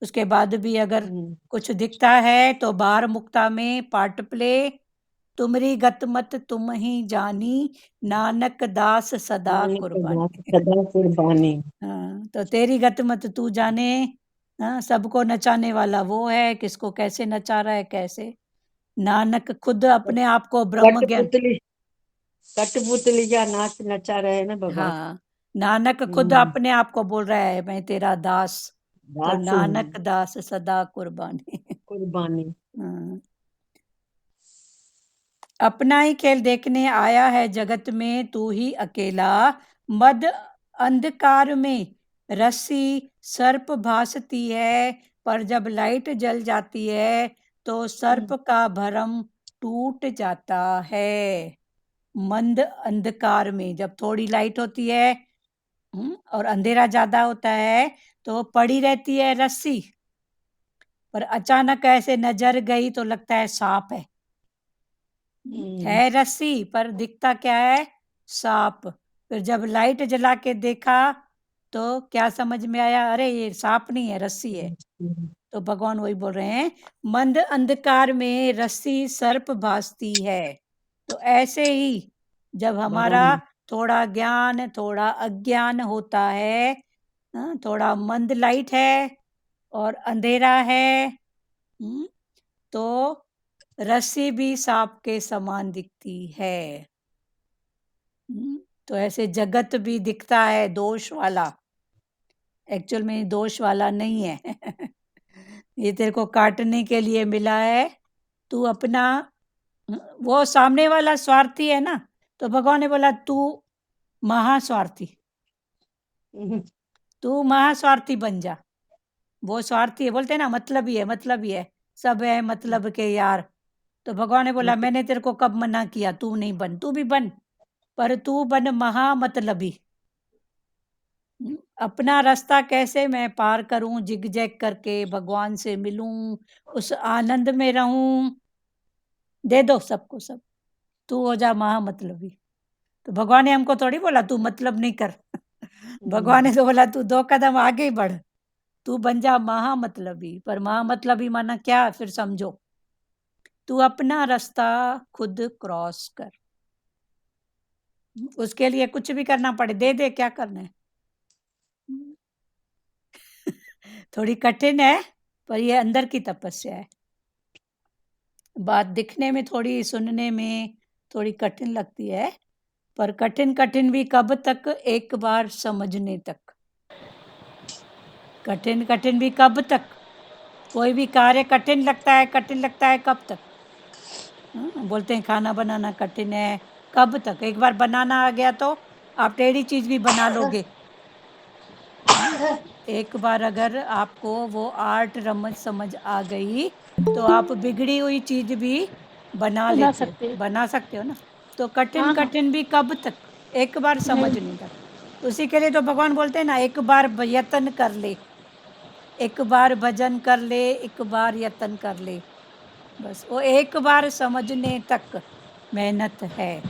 उसके बाद भी अगर कुछ दिखता है तो बाहर मुक्ता में पार्ट प्ले, तुमरी गतमत तुम ही जानी, नानक दास सदा नानक कुर्बानी। दास सदा कुर्बानी। हाँ, तो तेरी गतमत तू जाने। हाँ, सबको नचाने वाला वो है, किसको कैसे नचा रहा है कैसे। नानक खुद अपने आप को ब्रह्म ज्ञान, कठपुतली का नाच नचा रहे हैं ना भगवान। हाँ, नानक खुद अपने आप को बोल रहा है मैं तेरा दास। तो दास नानक दास सदा कुर्बानी। कुर्बानी। हाँ। अपना ही खेल देखने आया है जगत में तू ही अकेला, मद अंधकार में रस्सी सर्प भासती है, पर जब लाइट जल जाती है तो सर्प का भरम टूट जाता है। मंद अंधकार में जब थोड़ी लाइट होती है और अंधेरा ज्यादा होता है तो पड़ी रहती है रस्सी, पर अचानक ऐसे नजर गई तो लगता है सांप है रस्सी पर दिखता क्या है, सांप। फिर जब लाइट जला के देखा तो क्या समझ में आया, अरे ये सांप नहीं है रस्सी है। तो भगवान वही बोल रहे हैं, मंद अंधकार में रस्सी सर्प भासती है। तो ऐसे ही जब हमारा थोड़ा ज्ञान थोड़ा अज्ञान होता है, थोड़ा मंद लाइट है और अंधेरा है, तो रस्सी भी सांप के समान दिखती है। तो ऐसे जगत भी दिखता है दोष वाला, एक्चुअल में दोष वाला नहीं है। ये तेरे को काटने के लिए मिला है। तू अपना, वो सामने वाला स्वार्थी है ना, तो भगवान ने बोला तू महास्वार्थी, तू महास्वार्थी बन जा। वो स्वार्थी है, बोलते हैं ना मतलब ही है, मतलब ही है, सब है मतलब के यार। तो भगवान ने बोला मैंने तेरे को कब मना किया, तू नहीं बन, तू भी बन, पर तू बन महामतलबी। अपना रास्ता कैसे मैं पार करूं, जिग जैग करके भगवान से मिलूं, उस आनंद में रहूं, दे दो सबको सब, तू हो जा महामतलबी। तो भगवान ने हमको थोड़ी बोला तू मतलब नहीं कर। भगवान ने तो बोला तू 2 कदम आगे बढ़, तू बन जा महामतलबी। पर महामतलबी माना क्या, फिर समझो, तू अपना रास्ता खुद क्रॉस कर, उसके लिए कुछ भी करना पड़े दे दे, क्या करना है। थोड़ी कठिन है पर ये अंदर की तपस्या है। बात दिखने में थोड़ी, सुनने में थोड़ी कठिन लगती है, पर कठिन कठिन भी कब तक, एक बार समझने तक। कठिन कठिन भी कब तक, कोई भी कार्य कठिन लगता है, कठिन लगता है कब तक। बोलते हैं खाना बनाना कठिन है, कब तक? एक बार बनाना आ गया तो आप टेढ़ी चीज भी बना लोगे। एक बार अगर आपको वो आर्ट रमज समझ आ गई तो आप बिगड़ी हुई चीज भी बना लेते सकते हैं। बना सकते हो ना। तो कठिन हाँ, हाँ। कठिन भी कब तक? एक बार नहीं। समझने तक। उसी के लिए तो भगवान बोलते हैं ना, एक बार यत्न कर ले, एक बार भजन कर ले, एक बार यत्न कर ले। बस वो एक बार समझने तक मेहनत है।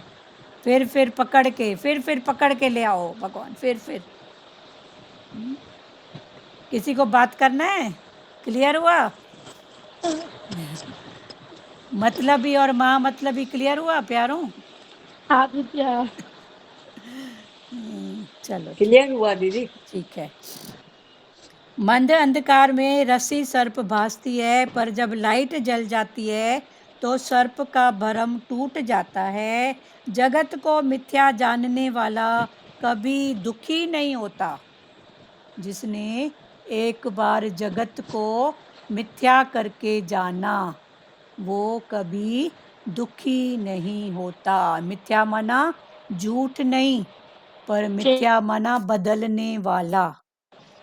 फिर पकड़ के फिर पकड़ के ले आओ भगवान, फिर। हम्म, किसी को बात करना है? क्लियर हुआ? मतलबी और महामतलबी क्लियर हुआ प्यारों? हाँ विद्या। चलो क्लियर हुआ दीदी? ठीक है। मंद अंधकार में रस्सी सर्प भासती है, पर जब लाइट जल जाती है तो सर्प का भरम टूट जाता है। जगत को मिथ्या जानने वाला कभी दुखी नहीं होता। जिसने एक बार जगत को मिथ्या करके जाना, वो कभी दुखी नहीं होता। मिथ्या माना झूठ नहीं, पर मिथ्या माना बदलने वाला,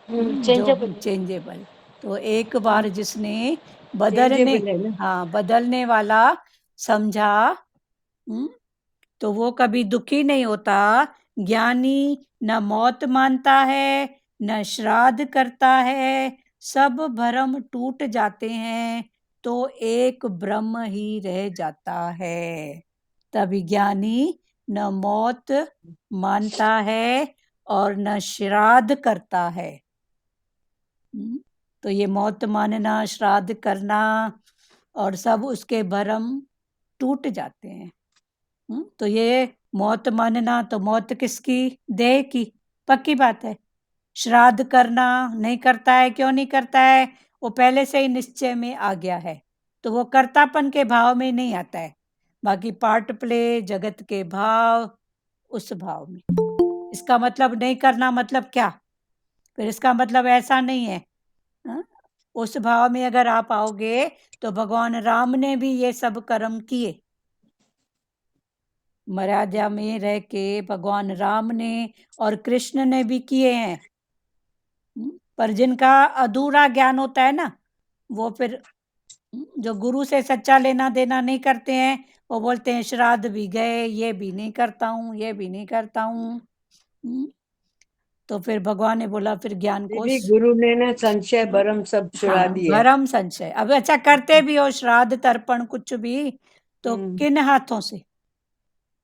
जो चेंजेबल। चेंजेबल। तो एक बार जिसने बदलने, चेंजेबल है ना? हाँ बदलने वाला समझा, तो वो कभी दुखी नहीं होता। ज्ञानी न मौत मानता है, न श्राद्ध करता है, सब भरम टूट जाते हैं, तो एक ब्रह्म ही रह जाता है। तभी ज्ञानी न मौत मानता है और न श्राद्ध करता है। तो ये मौत मानना, श्राद्ध करना और सब उसके भरम टूट जाते हैं। तो ये मौत मानना, तो मौत किसकी? देह की, पक्की बात है। श्राद्ध करना नहीं करता है, क्यों नहीं करता है? वो पहले से ही निश्चय में आ गया है, तो वो कर्तापन के भाव में नहीं आता है। बाकी पार्ट प्ले, जगत के भाव, उस भाव में। इसका मतलब नहीं करना मतलब क्या? फिर इसका मतलब ऐसा नहीं है। उस भाव में अगर आप आओगे तो भगवान राम ने भी ये सब कर्म किए। मर्यादा में रह के भगवान राम ने और कृष्ण ने भी किए हैं। पर जिनका अधूरा ज्ञान होता है ना, वो फिर जो गुरु से सच्चा लेना देना नहीं करते हैं, वो बोलते हैं श्राद्ध भी गए, ये भी नहीं करता हूँ, ये भी नहीं करता हूँ। तो फिर भगवान ने बोला फिर ज्ञान को दीदी गुरु ने ना संशय भरम सब छुड़ा दिए। भरम संशय। अब अच्छा करते भी हो श्राद्ध तर्पण कुछ भी, तो किन हाथों से?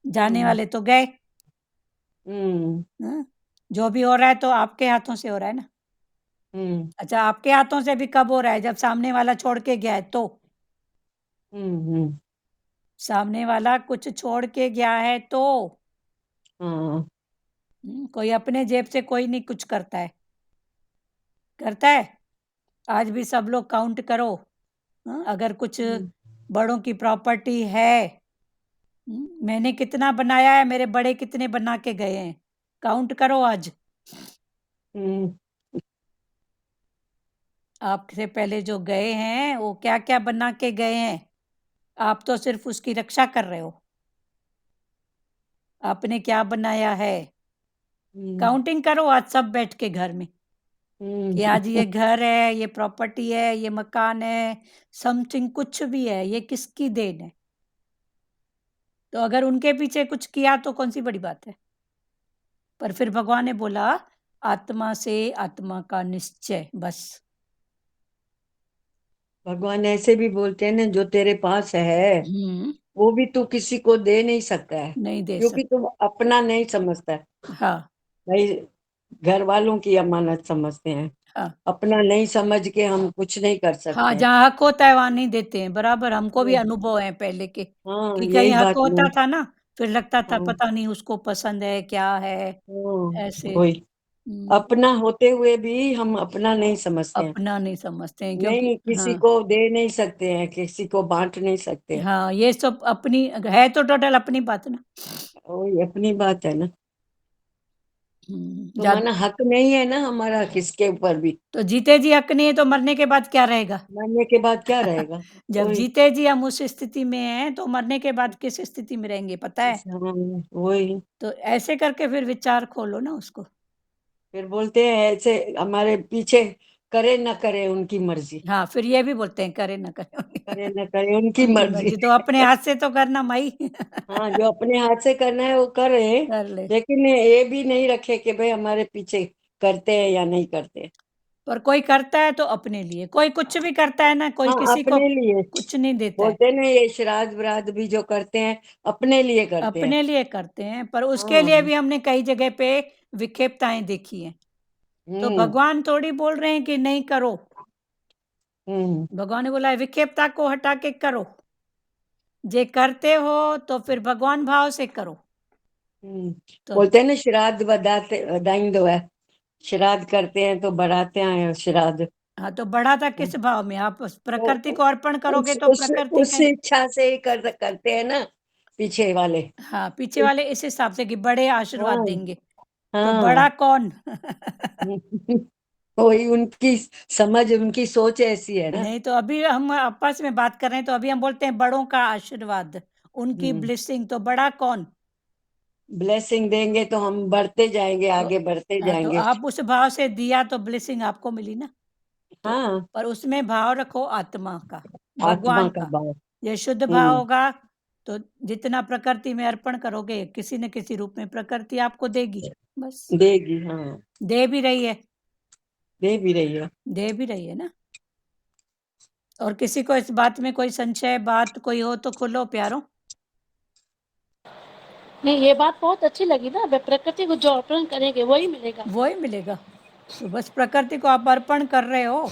जाने वाले तो गए। जो भी हो रहा है तो आपके हाथों से हो रहा है ना। अच्छा, आपके हाथों से भी कब हो रहा है? जब सामने वाला छोड़ के गया है तो। सामने वाला कुछ छोड़ के गया है तो। कोई अपने जेब से कोई नहीं कुछ करता है, करता है? आज भी सब लोग काउंट करो। अगर कुछ बड़ों की प्रॉपर्टी है, मैंने कितना बनाया है, मेरे बड़े कितने बना के गए हैं, काउंट करो आज। आपसे पहले जो गए हैं वो क्या क्या बना के गए हैं? आप तो सिर्फ उसकी रक्षा कर रहे हो। आपने क्या बनाया है? काउंटिंग करो आज सब बैठ के घर में, कि आज ये घर है, ये प्रॉपर्टी है, ये मकान है, समथिंग कुछ भी है, ये किसकी देन है? तो अगर उनके पीछे कुछ किया तो कौन सी बड़ी बात है? पर फिर भगवान ने बोला आत्मा से आत्मा का निश्चय, बस। भगवान ऐसे भी बोलते हैं ना, जो तेरे पास है वो भी तू किसी को दे नहीं सकता है, नहीं दे क्योंकि तुम अपना नहीं समझता है। हाँ भाई घर वालों की अमानत समझते हैं, हाँ अपना नहीं समझ के हम कुछ नहीं कर सकते हाँ, हैं। जहाँ हक होता है वहां नहीं देते हैं, बराबर। हमको भी अनुभव है पहले के, हाँ, कि यही कहीं हक बात होता मैं। था ना, फिर लगता था हाँ, पता नहीं उसको पसंद है क्या है, ऐसे। वही अपना होते हुए भी हम अपना नहीं समझते हैं। अपना नहीं समझते हैं क्योंकि नहीं, किसी हाँ को दे नहीं सकते हैं, किसी को बांट नहीं सकते। हाँ, ये सब अपनी है, तो टोटल अपनी बात ना। वही अपनी बात है ना। तो जब माना हक नहीं है ना हमारा किसके ऊपर भी, तो जीते जी हक नहीं है तो मरने के बाद क्या रहेगा? मरने के बाद क्या रहेगा? जब कोई जीते जी हम उस स्थिति में हैं तो मरने के बाद किस स्थिति में रहेंगे पता है? हाँ, वही। तो ऐसे करके फिर विचार खोलो ना उसको। फिर बोलते हैं ऐसे हमारे पीछे करे न करे उनकी मर्जी, हाँ, फिर ये भी बोलते हैं करे ना करे करे न करे उनकी उनकी मर्जी। मर्जी, तो अपने हाथ से तो करना माई हाँ, जो अपने हाथ से करना है वो करे, कर ले। लेकिन ये भी नहीं रखे कि भाई हमारे पीछे करते हैं या नहीं करते। पर कोई करता है तो अपने लिए, कोई कुछ भी करता है ना, कोई हाँ, किसी को अपने लिए कुछ नहीं देता है, बोलते हैं ना, ये श्राद्ध व्राद्ध भी जो करते हैं अपने लिए करते हैं। अपने लिए करते हैं, पर उसके लिए हाँ, भी हमने कई जगह पे विक्षेपताएं देखी हैं। तो हम्म, भगवान थोड़ी बोल रहे हैं कि नहीं करो, भगवान ने बोला है विक्षेपता को हटा के करो, जे करते हो तो फिर भगवान भाव से करो। हम्म। तो बोलते हैं ना, श्राद्ध बधाइंदो है, श्राद्ध करते हैं तो बढ़ाते हैं श्राद्ध। हाँ, तो बढ़ा था किस भाव में? आप उस प्रकृति तो को अर्पण करोगे तो उस प्रकृति उस के इच्छा से ही करते हैं ना पीछे वाले। हाँ, पीछे वाले इस हिसाब से कि बड़े आशीर्वाद हाँ, देंगे, तो बड़ा हाँ। कौन? वही उनकी समझ, उनकी सोच ऐसी है ना। नहीं, तो अभी हम आपस में बात कर रहे हैं तो अभी हम बोलते हैं बड़ों का आशीर्वाद, उनकी ब्लेसिंग, तो बड़ा कौन? ब्लेसिंग देंगे तो हम बढ़ते जाएंगे, तो आगे बढ़ते हाँ, तो जाएंगे। आप उस भाव से दिया तो ब्लेसिंग आपको मिली ना। तो हाँ, पर उसमें भाव रखो आत्मा का, आत्मा भगवान का का। भाव। ये शुद्ध भाव हम्म, होगा तो जितना प्रकृति में अर्पण करोगे किसी न किसी रूप में प्रकृति आपको देगी, बस। देगी, हाँ, दे भी रही है, दे भी रही है। दे भी रही है ना। और किसी को इस बात में कोई संशय बात कोई हो तो खुलो प्यारो। नहीं, ये बात बहुत अच्छी लगी ना, वे प्रकृति को जो अर्पण करेंगे वही मिलेगा। वो ही मिलेगा। तो बस प्रकृति को आप अर्पण कर रहे हो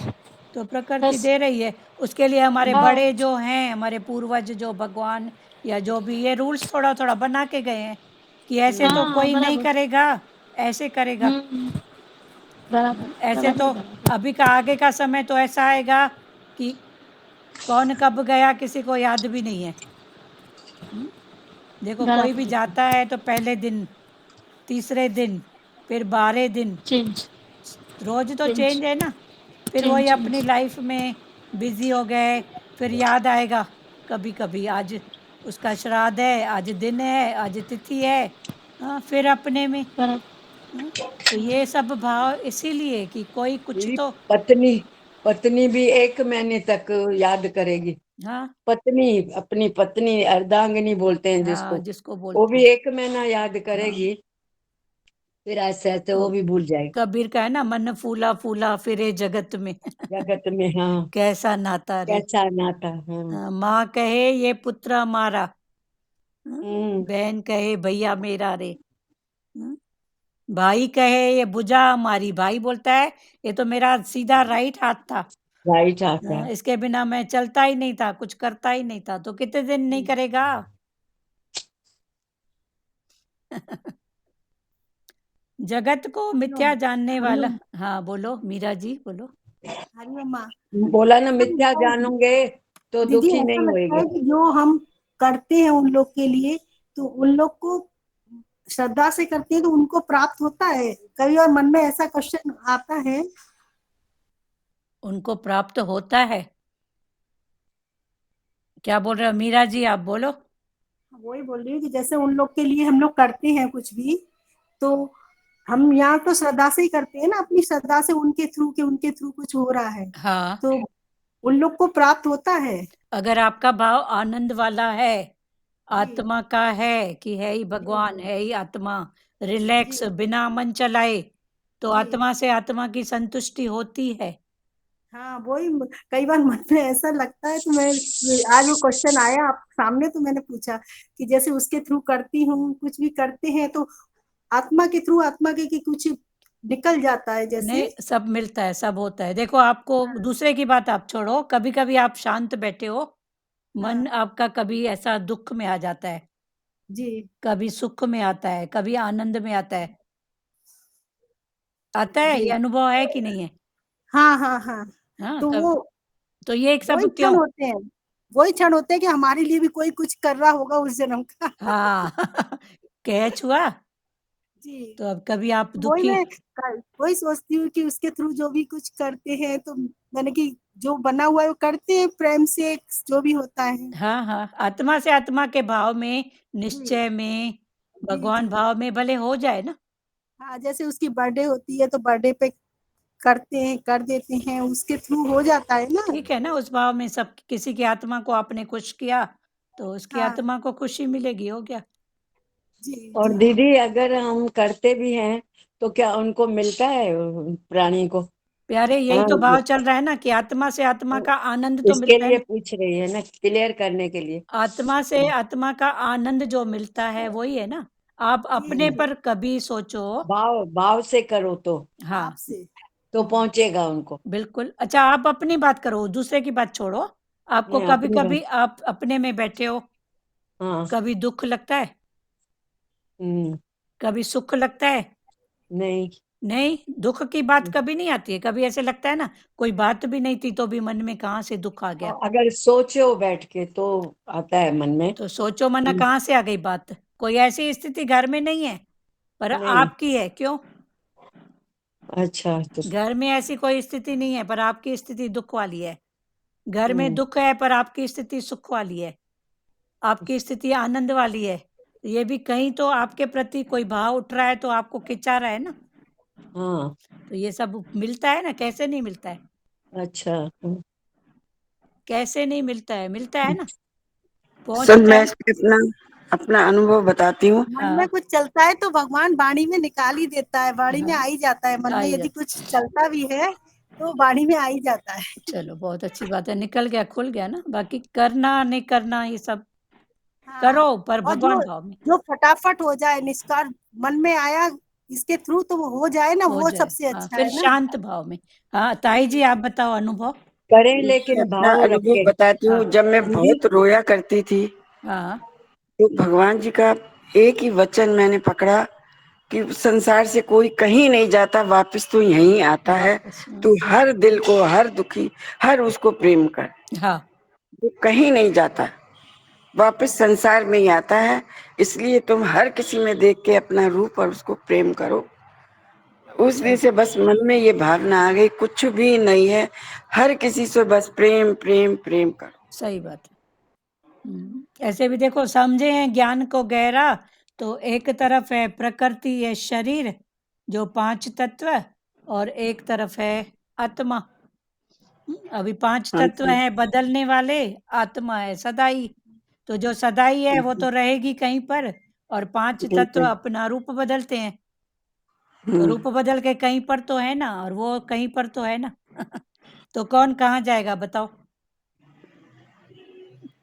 तो प्रकृति बस। दे रही है। उसके लिए हमारे हाँ, बड़े जो हैं, हमारे पूर्वज जो भगवान या जो भी, ये रूल्स थोड़ा थोड़ा बना के गए हैं कि ऐसे तो हाँ, कोई नहीं बराबर। करेगा, ऐसे करेगा। बराबर, ऐसे बराबर, तो बराबर, अभी का आगे का समय तो ऐसा आएगा कि कौन कब गया किसी को याद भी नहीं है। देखो कोई भी बराबर। जाता है तो पहले दिन, तीसरे दिन, फिर 12 दिन, चेंज, रोज तो चेंज, चेंज है ना। फिर चेंज, वही अपनी चेंज। लाइफ में बिजी हो गए। फिर याद आएगा कभी कभी, आज उसका श्राद्ध है, आज दिन है, आज तिथि है। हाँ, फिर अपने में। बराबर। हाँ, तो ये सब भाव इसीलिए कि कोई कुछ मेरी तो। पत्नी पत्नी भी 1 महीने तक याद करेगी। हाँ, पत्नी, अपनी पत्नी अर्धांगिनी बोलते हैं हाँ, जिसको, जिसको वो बोलते भी हैं। 1 महीना याद हाँ, करेगी, फिर ऐसे ऐसे तो वो भी भूल जाएगी। कबीर का है ना, मन फूला फूला फिरे जगत में जगत में, हाँ, कैसा नाता रे। कैसा नाता। हाँ, माँ कहे ये पुत्र हमारा, हाँ, हम्म, बहन कहे भैया मेरा रे, हाँ, भाई कहे ये भुजा हमारी, भाई बोलता है ये तो मेरा सीधा राइट हाथ था, राइट आता है। इसके बिना मैं चलता ही नहीं था, कुछ करता ही नहीं था। तो कितने दिन नहीं करेगा? जगत को मिथ्या जानने वाला। हरिओम। हाँ बोलो मीरा जी, बोलो। हरिओम माँ। बोला ना, ऐसा मिथ्या लगता है जानोगे तो दीदी, दुखी ऐसा नहीं लगता होएंगे। है कि जो हम करते हैं उन लोग के लिए, तो उन लोग को श्रद्धा से करते हैं तो उनको प्राप्त होता है। कभी और मन में ऐसा क्वेश्चन आता है। उनको प्राप्त होता है? क्या बोल रहे हो मीरा जी, आप बोलो। वही बोल रही हूँ कि जैसे उन लोग के लिए हम लोग करते हैं कुछ भी, तो हम यहाँ तो श्रद्धा से ही करते हैं ना, अपनी श्रद्धा से उनके थ्रू कुछ हो रहा है, हाँ, तो उन लोग को प्राप्त होता है। अगर आपका भाव आनंद वाला है, जी, आत्मा का है कि है ही जी, भगवान, है ही आत्मा, जी, रिलैक्स बिना मन चलाए, तो जी। आत्मा से आत्मा की संतुष्टि होती है। हाँ, वही कई बार मन में ऐसा लगता है, तो मैं आज वो क्वेश्चन आया आप सामने, तो मैंने पूछा कि जैसे उसके थ्रू करती हूँ, कुछ भी करते हैं तो आत्मा के थ्रू, आत्मा के कुछ निकल जाता है नहीं, जैसे। सब मिलता है, सब होता है। देखो आपको हाँ, दूसरे की बात आप छोड़ो, कभी कभी आप शांत बैठे हो, मन हाँ, आपका कभी ऐसा दुख में आ जाता है, जी, कभी सुख में आता है, कभी आनंद में आता है। आता है, ये जी, अनुभव है कि नहीं है? हाँ, हाँ, हाँ। हाँ, तो कब? वो तो ये एक सब वही क्यों? क्षण होते हैं, वही क्षण होते हैं कि हमारे लिए भी कोई कुछ कर रहा होगा उस जन्म का। हाँ कैच हुआ। जी। तो अब कभी आप वही दुखी, मैं वही सोचती हूँ कि उसके थ्रू जो भी कुछ करते हैं तो मैंने कि जो बना हुआ है वो करते हैं प्रेम से, जो भी होता है। हाँ हाँ, आत्मा से आत्मा के भाव में, जी निश्चय में, जी भगवान जी। भाव में भले हो जाए ना। हाँ, जैसे उसकी बर्थडे होती है तो बर्थडे पे करते हैं, कर देते हैं, उसके थ्रू हो जाता है ना। ठीक है ना, उस भाव में सब, किसी की आत्मा को आपने खुश किया तो उसकी हाँ आत्मा को खुशी मिलेगी, हो गया। जी और जी। दीदी अगर हम करते भी हैं तो क्या उनको मिलता है प्राणी को? प्यारे, यही हाँ, तो भाव चल रहा है ना कि आत्मा से आत्मा का आनंद तो इसके मिलता है लिए ना। पूछ रही है ना, क्लियर करने के लिए। आत्मा से आत्मा का आनंद जो मिलता है वही है ना। आप जी अपने जी। पर कभी सोचो। भाव भाव से करो हाँ, आपसे। तो पहुंचेगा उनको। बिल्कुल। अच्छा, आप अपनी बात करो, दूसरे की बात छोड़ो। आपको मैं कभी अपनी कभी, बात। आप अपने में बैठे हो, हाँ। कभी दुख लगता है, हम्म। कभी सुख लगता है? नहीं। नहीं, दुख की बात कभी नहीं आती है। कभी ऐसे लगता है ना, कोई बात भी नहीं थी तो भी मन में कहाँ से दुख आ गया। और अगर सोचो बैठ के तो आता है मन में। तो सोचो मना, कहाँ से आ गई बात? कोई ऐसी स्थिति घर में नहीं है, पर नहीं। आपकी है। क्यों? अच्छा तो। घर में ऐसी कोई स्थिति नहीं है, पर आपकी स्थिति दुख वाली है। घर में हम्म। दुख है, पर आपकी स्थिति सुख वाली है। आपकी स्थिति आनंद वाली है। ये भी कहीं तो आपके प्रति कोई भाव उठ रहा है तो आपको खिंचा रहा है ना। हाँ। तो ये सब मिलता है ना, कैसे नहीं मिलता है? अच्छा। कैसे नहीं मिलता है? मिलता है ना, सर पहुंचता मैं है। इसमें अपना अपना अनुभव बताती हूँ। मन में हाँ, कुछ चलता है तो भगवान वाणी में निकाल ही देता है, वाणी में हाँ, आ ही जाता है। मन में आई यदि जाता। कुछ चलता भी है तो वाणी में आ ही जाता है। चलो, बहुत अच्छी बात है, निकल गया, खुल गया ना। बाकी करना नहीं करना ये सब हाँ, करो, पर और भगवान जो भाव में जो फटाफट हो जाए, निष्कार मन में आया इसके थ्रू तो वो हो जाए ना, हो वो जाए। सबसे हाँ, अच्छा फिर है ना। शांत भाव में। हाँ, ताई जी आप बताओ अनुभव। करें मैं लेकिन अपना भाव रख अनुभव के। बताती हाँ, हूँ। जब मैं दीदी। बहुत रोया करती थी हाँ, तो भगवान जी का एक ही वचन मैंने पकड़ा कि संसार से कोई कहीं नहीं जाता, वापस तो यहीं आता है। वापस। तू हर दिल को, हर दुखी, हर उसको प्रेम कर। हाँ, वो कहीं नहीं जाता, वापस संसार में ही आता है। इसलिए तुम हर किसी में देख के अपना रूप और उसको प्रेम करो। उस दिन से बस मन में ये भावना आ गई, कुछ भी नहीं है, हर किसी से बस प्रेम प्रेम प्रेम करो। सही बात है। ऐसे भी देखो, समझे हैं ज्ञान को गहरा, तो एक तरफ है प्रकृति, ये शरीर जो 5 तत्व, और एक तरफ है आत्मा। अभी 5 हाँ तत्व जी। हैं बदलने वाले, आत्मा है सदाई। तो जो सदाई है वो तो रहेगी कहीं पर, और 5 तत्व बिल्कुल। अपना रूप बदलते हैं। तो हम्म। रूप बदल के कहीं पर तो है ना, और वो कहीं पर तो है ना। तो कौन कहाँ जाएगा बताओ?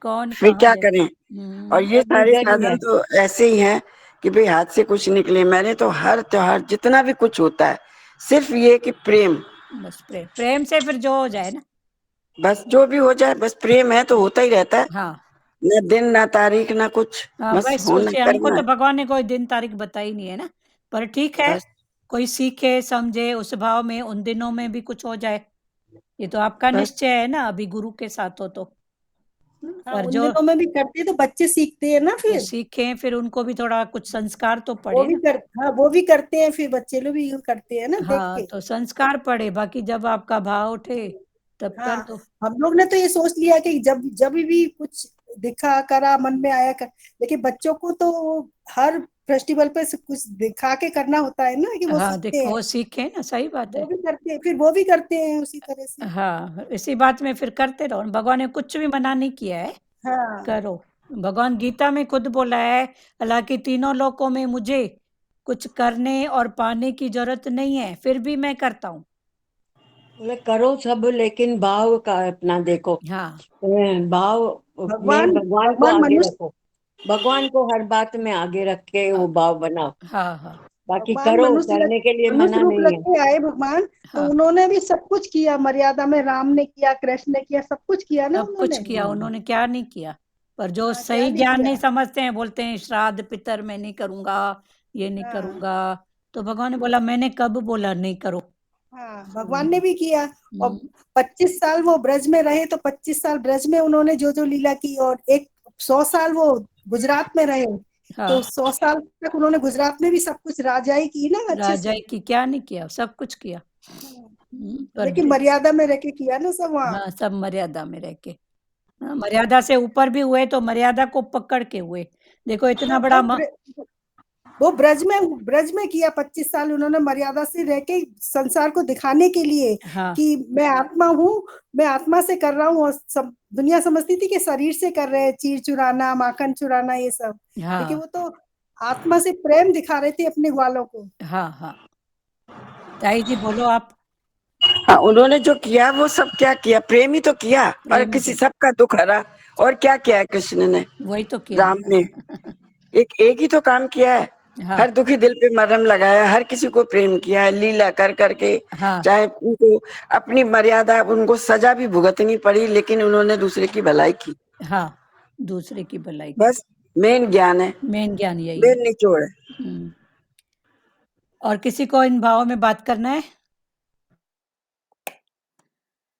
कौन फिर कहाँ क्या जाए? करें? और ये सब सारे इधर ही साधन है। तो ऐसे ही हैं कि भाई हाथ से कुछ निकले। मैंने तो हर त्योहार जितना भी कुछ होता है, सिर्फ ये कि प्रेम, बस प्रेम, प्रेम से फिर जो हो जाए ना। बस जो भी हो जाए, बस प्रेम है तो होता ही रहता है। हाँ, न दिन ना तारीख ना कुछ, हाँ, बस भाई होना सोचिए, हमको करना तो है। भगवान ने कोई दिन तारीख बताई नहीं है ना। पर ठीक है, बस कोई सीखे समझे उस भाव में, उन दिनों में भी कुछ हो जाए। ये तो आपका बस निश्चय है ना, अभी गुरु के साथ हो तो। हाँ, पर उन जो दिनों में भी करते हैं तो बच्चे सीखते हैं ना जो फिर। सीखे, फिर उनको भी थोड़ा कुछ संस्कार तो वो पड़े भी ना। कर हाँ, वो भी करते हैं, फिर बच्चे लोग भी यूं करते हैं ना देख हाँ, के। तो संस्कार पड़े, बाकी जब आपका भाव उठे तब कर हाँ, दो। हम लोग ने तो ये सोच लिया कि जब जब भी कुछ दिखा करा मन में आया कर, लेकिन बच्चों को तो हर फेस्टिवल पे से कुछ दिखा के करना होता है ना कि वो हाँ, सीखते देखो हैं। वो सीखे ना, सही बात वो है। भी करते हैं, फिर वो भी करते हैं उसी तरह से। हाँ, इसी बात में फिर करते रहो। भगवान ने कुछ भी मना नहीं किया है, हाँ करो। भगवान गीता में खुद बोला है, हालांकि तीनों लोकों में मुझे कुछ करने और पाने की जरूरत नहीं है, फिर भी मैं करता हूँ। बोले करो सब लेकिन भाव का अपना देखो। हाँ, भाव में भगवान भगवान को भगवान आगे मनुष्य रखो। भगवान को हर बात में आगे रख के वो भाव बनाओ। हाँ, हाँ, बाकी भगवान करो, करने के लिए मनुष्य मना रूप नहीं रख है। के आए भगवान। तो हाँ, उन्होंने भी सब कुछ किया, मर्यादा में राम ने किया, कृष्ण ने किया, सब कुछ किया ना सब कुछ उन्होंने। किया उन्होंने, क्या नहीं किया। पर जो हाँ, क्या सही नहीं ज्ञान किया। नहीं समझते हैं, बोलते हैं श्राद्ध पितर मैं नहीं करूंगा, ये नहीं हाँ करूंगा। तो भगवान ने बोला, मैंने कब बोला नहीं करो? हाँ, भगवान ने हम्म, भी किया। और हम्म, 25 साल वो ब्रज में रहे तो 25 साल ब्रज में उन्होंने जो जो लीला की, और एक 100 साल वो गुजरात में रहे हाँ। तो 100 साल तक उन्होंने गुजरात में भी सब कुछ राजाई की ना अच्छे राजाई से। की क्या नहीं किया, सब कुछ किया। पर लेकिन मर्यादा में रह के किया ना सब वहाँ। हाँ, सब मर्यादा में रह के। हाँ, मर्यादा से ऊपर भी हुए तो मर्यादा को पकड़ के हुए। देखो इतना बड़ा वो ब्रज में किया 25 साल उन्होंने मर्यादा से रह के संसार को दिखाने के लिए हाँ, कि मैं आत्मा हूँ, मैं आत्मा से कर रहा हूँ। और सब दुनिया समझती थी कि शरीर से कर रहे हैं, चीर चुराना, माखन चुराना, ये सब। लेकिन हाँ, वो तो आत्मा से प्रेम दिखा रहे थे अपने ग्वालों को। हाँ, हाँ। ताई जी बोलो आप। हाँ, उन्होंने जो किया वो सब क्या किया, प्रेम ही तो किया, और प्रेम ही किसी तो- सबका दुख हरा। और क्या किया है कृष्ण ने, वही तो किया राम ना। ने? एक ही तो काम किया है। हाँ, हर दुखी दिल पे मरहम लगाया, हर किसी को प्रेम किया है, लीला कर करके। हाँ, चाहे उनको अपनी मर्यादा, उनको सजा भी भुगतनी पड़ी, लेकिन उन्होंने दूसरे की भलाई की। हाँ, दूसरे की भलाई की। बस मेन ज्ञान है, मेन ज्ञान यही है। मेन निचोड़ है। और किसी को इन भावों में बात करना है?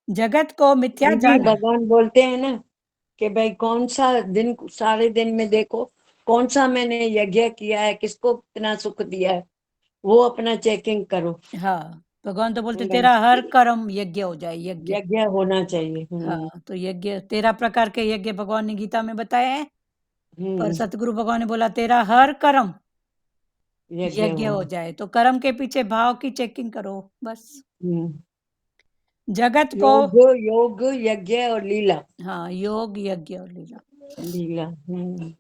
जगत को मिथ्या जी, जान। भगवान बोलते हैं ना कि भाई कौन सा दिन, सारे दिन में देखो कौन सा मैंने यज्ञ किया है, किसको कितना सुख दिया है, वो अपना चेकिंग करो। हाँ, भगवान तो बोलते बस तेरा हर कर्म यज्ञ हो जाए, यज्ञ। यज्ञ होना चाहिए। हाँ, तो यज्ञ 13 प्रकार के यज्ञ भगवान ने गीता में बताए हैं। पर सतगुरु भगवान ने बोला तेरा हर कर्म यज्ञ हो जाए। तो कर्म के पीछे भाव की चेकिंग करो बस। जगत को योग यज्ञ और लीला। हाँ, योग यज्ञ और लीला। लीला।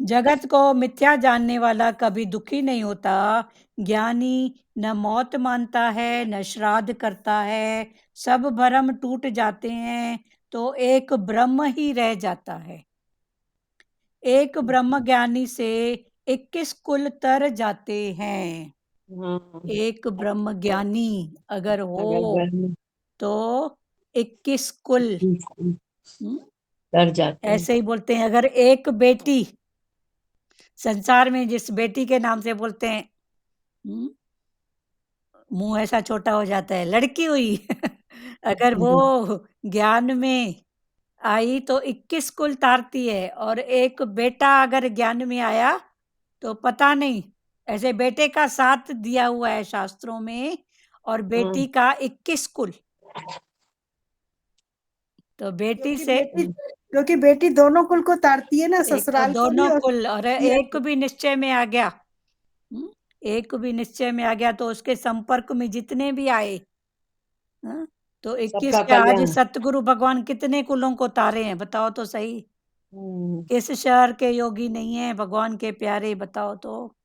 जगत को मिथ्या जानने वाला कभी दुखी नहीं होता। ज्ञानी न मौत मानता है न श्राद्ध करता है, सब भ्रम टूट जाते हैं तो एक ब्रह्म ही रह जाता है। एक ब्रह्म ज्ञानी से 21 कुल तर जाते हैं। एक ब्रह्म ज्ञानी अगर हो तो 21 कुल तर जाते हैं। ऐसे ही बोलते हैं। अगर एक बेटी संसार में जिस बेटी के नाम से बोलते हैं, मुंह ऐसा छोटा हो जाता है, लड़की हुई अगर वो ज्ञान में आई तो 21 कुल तारती है। और एक बेटा अगर ज्ञान में आया तो पता नहीं, ऐसे बेटे का साथ दिया हुआ है शास्त्रों में, और बेटी का 21 कुल। तो बेटी से क्योंकि बेटी दोनों कुल को तारती है ना, एक तो ससुराल को भी दोनों और कुल, और एक भी निश्चय में आ गया, एक भी निश्चय में आ गया तो उसके संपर्क में जितने भी आए, तो 21 सबका के आज कल्याण। सतगुरु भगवान कितने कुलों को तारे हैं बताओ तो सही। किस शहर के योगी नहीं है भगवान के प्यारे, बताओ तो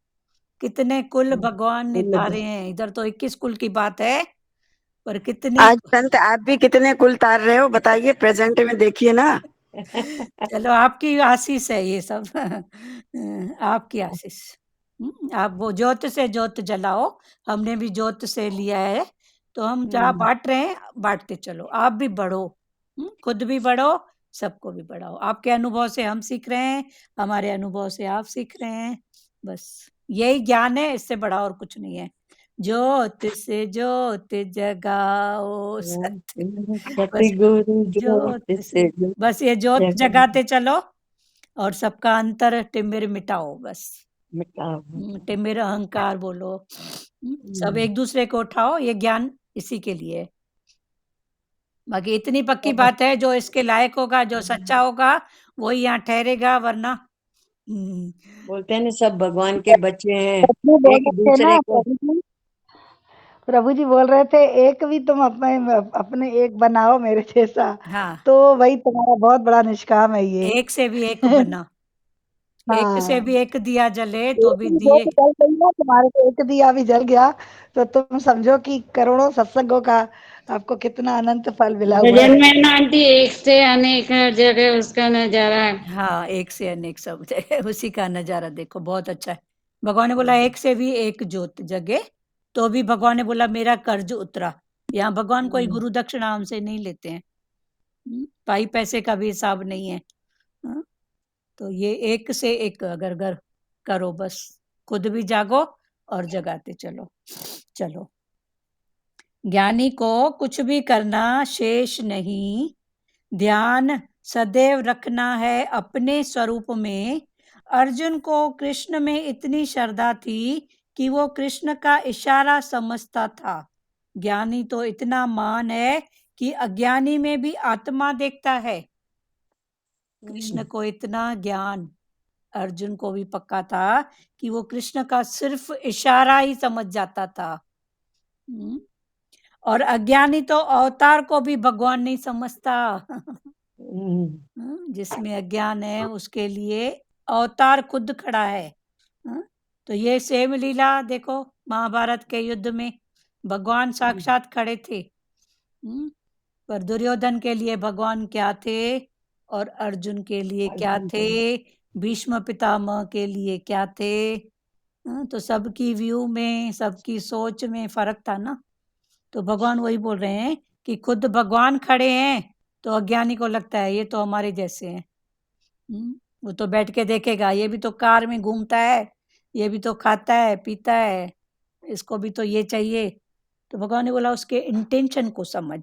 कितने कुल भगवान ने तारे हैं। इधर तो 21 कुल की बात है, पर कितने आज संत आप भी कितने कुल तार रहे हो बताइए, प्रेजेंट में देखिए ना। चलो आपकी आशीष है ये सब आपकी आशीष। आप वो ज्योत से ज्योत जलाओ, हमने भी ज्योत से लिया है, तो हम जहाँ बांट रहे हैं बांटते चलो। आप भी बढ़ो, खुद भी बढ़ो, सबको भी बढ़ाओ। आपके अनुभव से हम सीख रहे हैं, हमारे अनुभव से आप सीख रहे हैं। बस यही ज्ञान है, इससे बड़ा और कुछ नहीं है। ज्योत से ज्योत जगाओ सत्य, बस सतगुरु ज्योत से, बस ये ज्योत जगाते चलो और सबका अंतर तिमिर मिटाओ बस। तिमिर अहंकार बोलो, सब एक दूसरे को उठाओ, ये ज्ञान इसी के लिए है। बाकी इतनी पक्की बात है, जो इसके लायक होगा, जो सच्चा होगा, वही यहाँ ठहरेगा, वरना बोलते हैं ना सब भगवान के बच्चे हैं, बोल एक रहे थे दूसरे ना को। प्रभु जी बोल रहे थे एक भी तुम अपने एक बनाओ मेरे जैसा। हाँ, तो वही तुम्हारा बहुत बड़ा निष्काम है ये। एक से भी एक बना, एक से हाँ, भी एक दिया जले तो भी एक भी दिए। जल गई ना, तुम्हारे तो एक दिया भी जल गया, तो तुम समझो कि करोड़ों सत्संगों का आपको कितना अनंत फल मिला हुआ भजन है। में ना आंटी, एक से अनेक हर जगह उसका नजारा है। हाँ, एक से अनेक सब उसी का नजारा देखो, बहुत अच्छा है। भगवान ने बोला एक से भी एक ज्योत जगे, तो भी भगवान ने बोला मेरा कर्ज उतरा। यहाँ भगवान कोई गुरु दक्षिणा हमसे नहीं लेते हैं, पाई पैसे का भी हिसाब नहीं है। तो ये एक से एक अगर करो, बस खुद भी जागो और जगाते चलो। चलो, ज्ञानी को कुछ भी करना शेष नहीं, ध्यान सदैव रखना है अपने स्वरूप में। अर्जुन को कृष्ण में इतनी श्रद्धा थी कि वो कृष्ण का इशारा समझता था। ज्ञानी तो इतना महान है कि अज्ञानी में भी आत्मा देखता है। कृष्ण को इतना ज्ञान अर्जुन को भी पक्का था कि वो कृष्ण का सिर्फ इशारा ही समझ जाता था। और अज्ञानी तो अवतार को भी भगवान नहीं समझता। जिसमें अज्ञान है उसके लिए अवतार खुद खड़ा है। तो ये सेम लीला देखो, महाभारत के युद्ध में भगवान साक्षात खड़े थे। पर दुर्योधन के लिए भगवान क्या थे और अर्जुन के लिए क्या थे, भीष्म पितामह के लिए क्या थे। तो सबकी व्यू में, सबकी सोच में फर्क था ना। तो भगवान वही बोल रहे हैं कि खुद भगवान खड़े हैं तो अज्ञानी को लगता है ये तो हमारे जैसे हैं। वो तो बैठ के देखेगा, ये भी तो कार में घूमता है, ये भी तो खाता है पीता है, इसको भी तो ये चाहिए। तो भगवान ने बोला उसके इंटेंशन को समझ।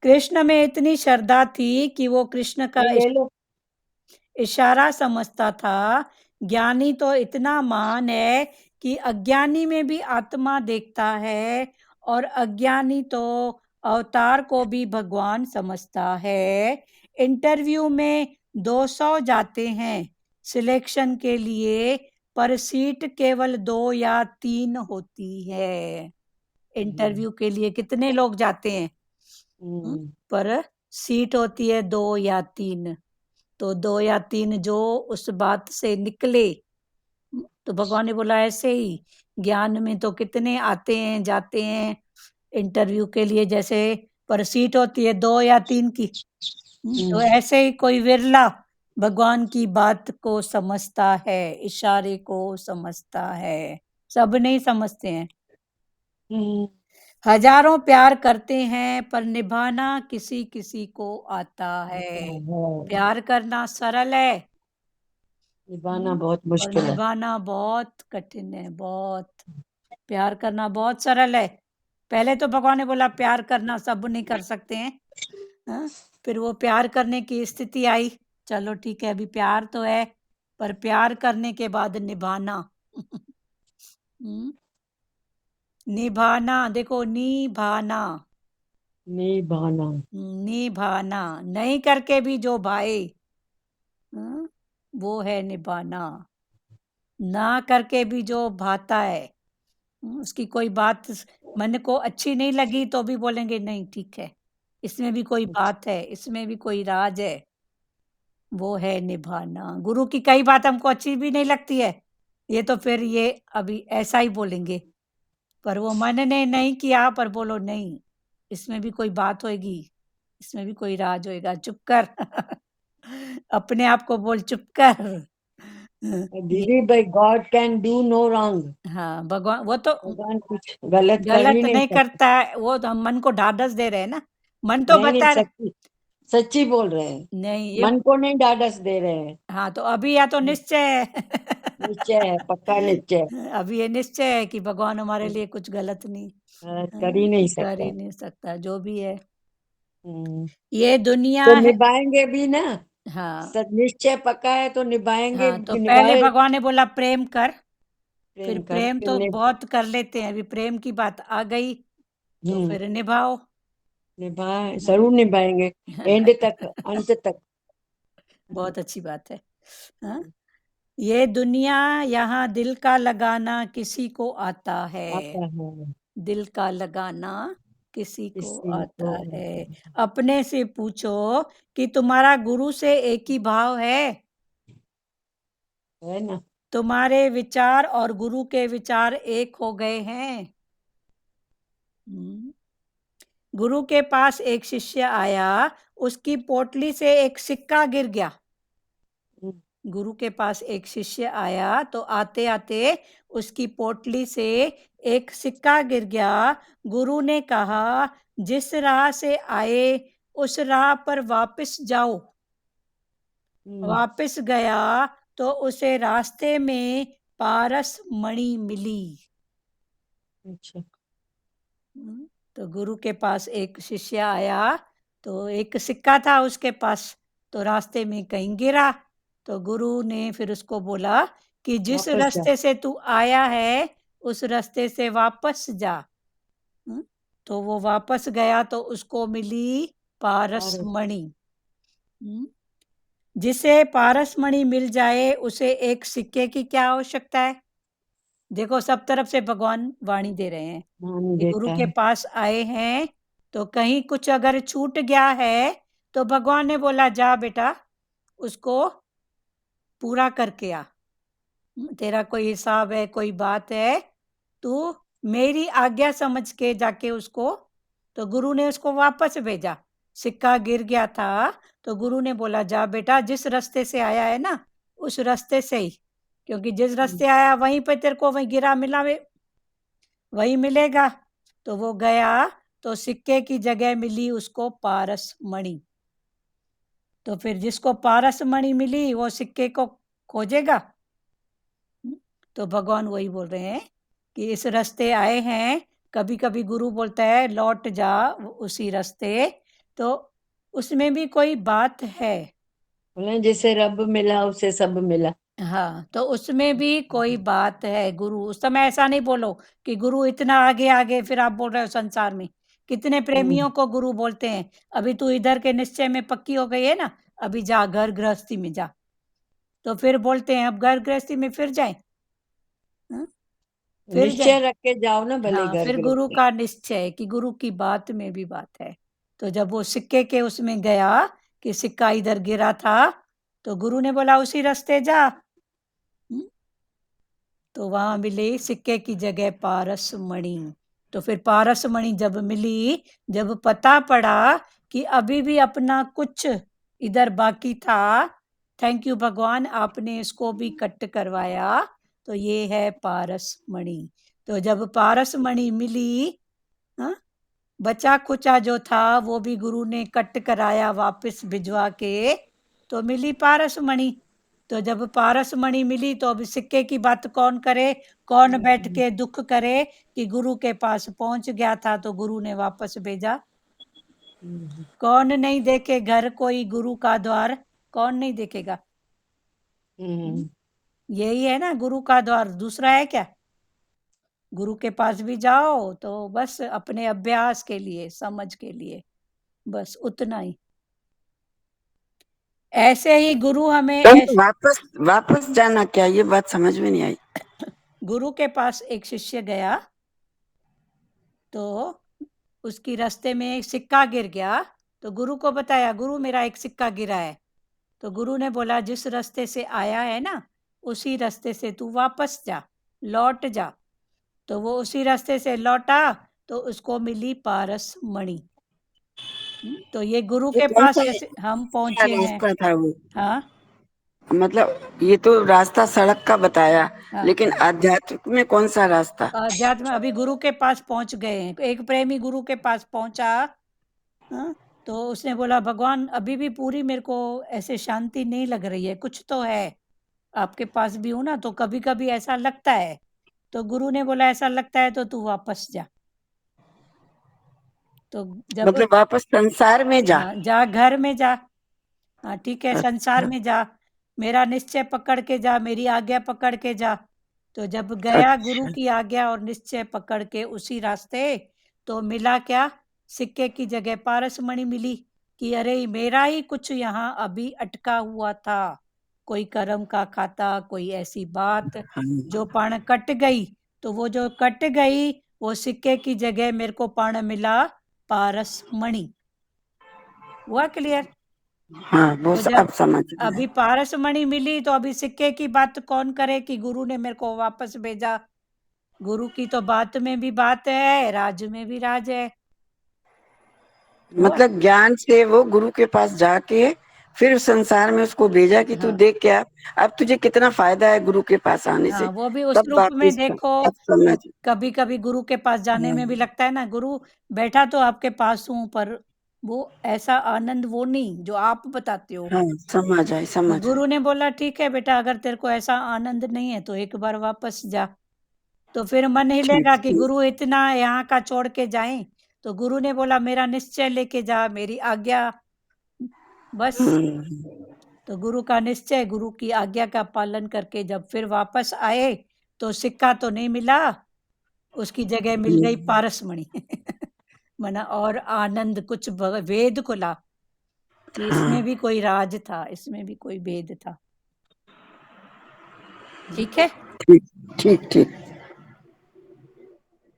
कृष्ण में इतनी श्रद्धा थी कि वो कृष्ण का ले लो। इशारा समझता था। ज्ञानी तो इतना महान है कि अज्ञानी में भी आत्मा देखता है, और अज्ञानी तो अवतार को भी भगवान समझता है। इंटरव्यू में 200 जाते हैं सिलेक्शन के लिए, पर सीट केवल 2 या 3 होती है। इंटरव्यू के लिए कितने लोग जाते हैं? पर सीट होती है 2 या 3। तो 2 या 3 जो उस बात से निकले। तो भगवान ने बोला ऐसे ही ज्ञान में तो कितने आते हैं जाते हैं इंटरव्यू के लिए, जैसे पर सीट होती है 2 या 3 की। तो ऐसे ही कोई विरला भगवान की बात को समझता है, इशारे को समझता है, सब नहीं समझते हैं। हजारों प्यार करते हैं पर निभाना किसी किसी को आता है। प्यार करना सरल है, निभाना बहुत और मुश्किल है। निभाना बहुत कठिन है। बहुत प्यार करना बहुत सरल है। पहले तो भगवान ने बोला प्यार करना सब नहीं कर सकते हैं। फिर वो प्यार करने की स्थिति आई, चलो ठीक है अभी प्यार तो है, पर प्यार करने के बाद निभाना। निभाना, देखो निभाना, निभाना, निभाना नहीं करके भी जो भाए वो है निभाना। ना करके भी जो भाता है, उसकी कोई बात मन को अच्छी नहीं लगी तो भी बोलेंगे नहीं ठीक है, इसमें भी कोई बात है, इसमें भी कोई राज है, वो है निभाना। गुरु की कई बात हमको अच्छी भी नहीं लगती है, ये तो फिर ये अभी ऐसा ही बोलेंगे, पर वो मन ने नहीं किया, पर बोलो नहीं इसमें भी कोई बात होगी, इसमें भी कोई राज होएगा, चुप कर। अपने आप को बोल चुप कर। दीदी भाई God can do no wrong. हाँ भगवान, वो तो भगवान कुछ गलत कर गलत ही नहीं नहीं सकते। करता है, वो तो हम मन को ढाढ़स दे रहे हैं ना। मन तो नहीं बता सच्ची सच्ची बोल रहे हैं, नहीं ये मन को नहीं ढाढ़स दे रहे हैं। हाँ तो अभी या तो निश्चय है। निश्चय है, पक्का निश्चय। अभी ये निश्चय है कि भगवान हमारे लिए कुछ गलत नहीं कर ही नहीं कर सकता। ही नहीं सकता, जो भी है हम्म, ये दुनिया तो है। निभाएंगे भी ना। हाँ निश्चय पक्का है तो निभाएंगे। हाँ, तो पहले निभाए भगवान ने बोला प्रेम कर, फिर प्रेम कर प्रेम फिर तो बहुत कर लेते हैं, अभी प्रेम की बात आ गई तो फिर निभाओ। निभाए, जरूर निभाएंगे एंड तक, अंत तक। बहुत अच्छी बात है। हाँ? ये दुनिया यहाँ दिल का लगाना किसी को आता है। आता है दिल का लगाना किसी को किसी आता को। है। अपने से पूछो कि तुम्हारा गुरु से एक ही भाव है? है ना। तुम्हारे विचार और गुरु के विचार एक हो गए हैं? गुरु के पास एक शिष्य आया, उसकी पोटली से एक सिक्का गिर गया। गुरु के पास एक शिष्य आया तो आते आते उसकी पोटली से एक सिक्का गिर गया। गुरु ने कहा जिस राह से आए उस राह पर वापस जाओ। वापस गया तो उसे रास्ते में पारस मणि मिली। अच्छा। तो गुरु के पास एक शिष्य आया तो एक सिक्का था उसके पास, तो रास्ते में कहीं गिरा तो गुरु ने फिर उसको बोला कि जिस वापस जा। रास्ते से तू आया है उस रास्ते से वापस जा। तो वो वापस गया तो उसको मिली पारस पारस। मणि। जिसे पारस मणि मिल जाए उसे एक सिक्के की क्या आवश्यकता है? देखो सब तरफ से भगवान वाणी दे रहे हैं मान कि गुरु देता के है। पास आए हैं तो कहीं कुछ अगर छूट गया है तो भगवान ने बोला जा बेटा उसको पूरा करके आ। तेरा कोई हिसाब है, कोई बात है, तू मेरी आज्ञा समझ के जाके उसको। तो गुरु ने उसको वापस भेजा। सिक्का गिर गया था तो गुरु ने बोला जा बेटा जिस रास्ते से आया है ना उस रास्ते से ही, क्योंकि जिस रास्ते आया वहीं पे तेरे को वहीं गिरा मिला वही मिलेगा। तो वो गया तो सिक्के की जगह मिली उसको पारस मणि। तो फिर जिसको पारस मणि मिली वो सिक्के को खोजेगा। तो भगवान वही बोल रहे हैं कि इस रास्ते आए हैं, कभी कभी गुरु बोलता है लौट जा उसी रास्ते, तो उसमें भी कोई बात है। बोले जिसे रब मिला उसे सब मिला। हाँ, तो उसमें भी कोई बात है। गुरु उस समय ऐसा नहीं बोलो कि गुरु इतना आगे आगे, फिर आप बोल रहे हो संसार में कितने प्रेमियों को गुरु बोलते हैं अभी तू इधर के निश्चय में पक्की हो गई है ना, अभी जा घर गृहस्थी में जा। तो फिर बोलते हैं अब घर गृहस्थी में फिर जाए, फिर निश्चय रख के जाओ ना भले हाँ, घर फिर गुरु गृहस्थी। का निश्चय कि गुरु की बात में भी बात है। तो जब वो सिक्के के उसमें गया कि सिक्का इधर गिरा था तो गुरु ने बोला उसी रास्ते जा। तो वहां मिली सिक्के की जगह पारस मणि। तो फिर पारस मणि जब मिली, जब पता पड़ा कि अभी भी अपना कुछ इधर बाकी था, थैंक यू भगवान आपने इसको भी कट करवाया, तो ये है पारस मणि। तो जब पारस मणि मिली, हाँ, बचा खुचा जो था वो भी गुरु ने कट कराया वापस भिजवा के, तो मिली पारस मणि। तो जब पारस मणि मिली तो अब सिक्के की बात कौन करे, कौन बैठ के दुख करे कि गुरु के पास पहुंच गया था तो गुरु ने वापस भेजा। कौन नहीं देखे घर कोई गुरु का द्वार, कौन नहीं देखेगा? यही है ना गुरु का द्वार, दूसरा है क्या? गुरु के पास भी जाओ तो बस अपने अभ्यास के लिए, समझ के लिए, बस उतना ही। ऐसे ही गुरु हमें तो वापस जाना क्या, ये बात समझ में नहीं आई। गुरु के पास एक शिष्य गया तो उसकी रास्ते में एक सिक्का गिर गया, तो गुरु को बताया गुरु मेरा एक सिक्का गिरा है। तो गुरु ने बोला जिस रास्ते से आया है ना उसी रास्ते से तू वापस जा, लौट जा। तो वो उसी रास्ते से लौटा तो उसको मिली पारस मणि। तो ये गुरु ये के कौन पास सा जैसे हम पहुंचे हैं। रास्ता था वो? हाँ, मतलब ये तो रास्ता सड़क का बताया, हाँ। लेकिन आध्यात्म में कौन सा रास्ता? अध्यात्म अभी गुरु के पास पहुंच गए हैं। एक प्रेमी गुरु के पास पहुंचा, हाँ, तो उसने बोला भगवान अभी भी पूरी मेरे को ऐसे शांति नहीं लग रही है, कुछ तो है। आपके पास भी हूं ना तो कभी कभी ऐसा लगता है। तो गुरु ने बोला ऐसा लगता है तो तू वापस जा। तो जब मतलब वापस संसार में जा। हाँ, जा घर में जा। हाँ ठीक है, संसार में जा, मेरा निश्चय पकड़ के जा, मेरी आज्ञा पकड़ के जा। तो जब गया गुरु की आज्ञा और निश्चय पकड़ के उसी रास्ते, तो मिला क्या? सिक्के की जगह पारस मणि मिली कि अरे मेरा ही कुछ यहाँ अभी अटका हुआ था, कोई कर्म का खाता, कोई ऐसी बात जो पाण कट गई। तो वो जो कट गई वो सिक्के की जगह मेरे को पाण मिला पारस मणि। हुआ क्लियर? हाँ, वो तो सब जब समझ में अभी पारस मणि मिली तो अभी सिक्के की बात कौन करे कि गुरु ने मेरे को वापस भेजा। गुरु की तो बात में भी बात है, राज में भी राज है। मतलब ज्ञान से वो गुरु के पास जाके फिर संसार में उसको भेजा कि तू हाँ, देख क्या अब तुझे कितना फायदा है गुरु के पास आने से। हाँ, वो भी उस तब रूप में वापिस देखो। अब समझ। कभी कभी गुरु के पास जाने में भी लगता है ना, गुरु बैठा तो आपके पास हूँ पर वो ऐसा आनंद वो नहीं जो आप बताते हो। हाँ, समझ आई तो समझ आई। गुरु ने बोला ठीक है बेटा, अगर तेरे को ऐसा आनंद नहीं है तो एक बार वापस जा। तो फिर मन हिलेगा कि गुरु इतना यहाँ का छोड़ के जाएं। तो गुरु ने बोला मेरा निश्चय लेके जा, मेरी आज्ञा, बस। तो गुरु का निश्चय, गुरु की आज्ञा का पालन करके जब फिर वापस आए तो सिक्का तो नहीं मिला, उसकी जगह मिल गई पारसमणि। मना और आनंद कुछ वेद खुला कि इसमें भी कोई राज था, इसमें भी कोई भेद था। ठीक है, ठीक ठीक ठीक।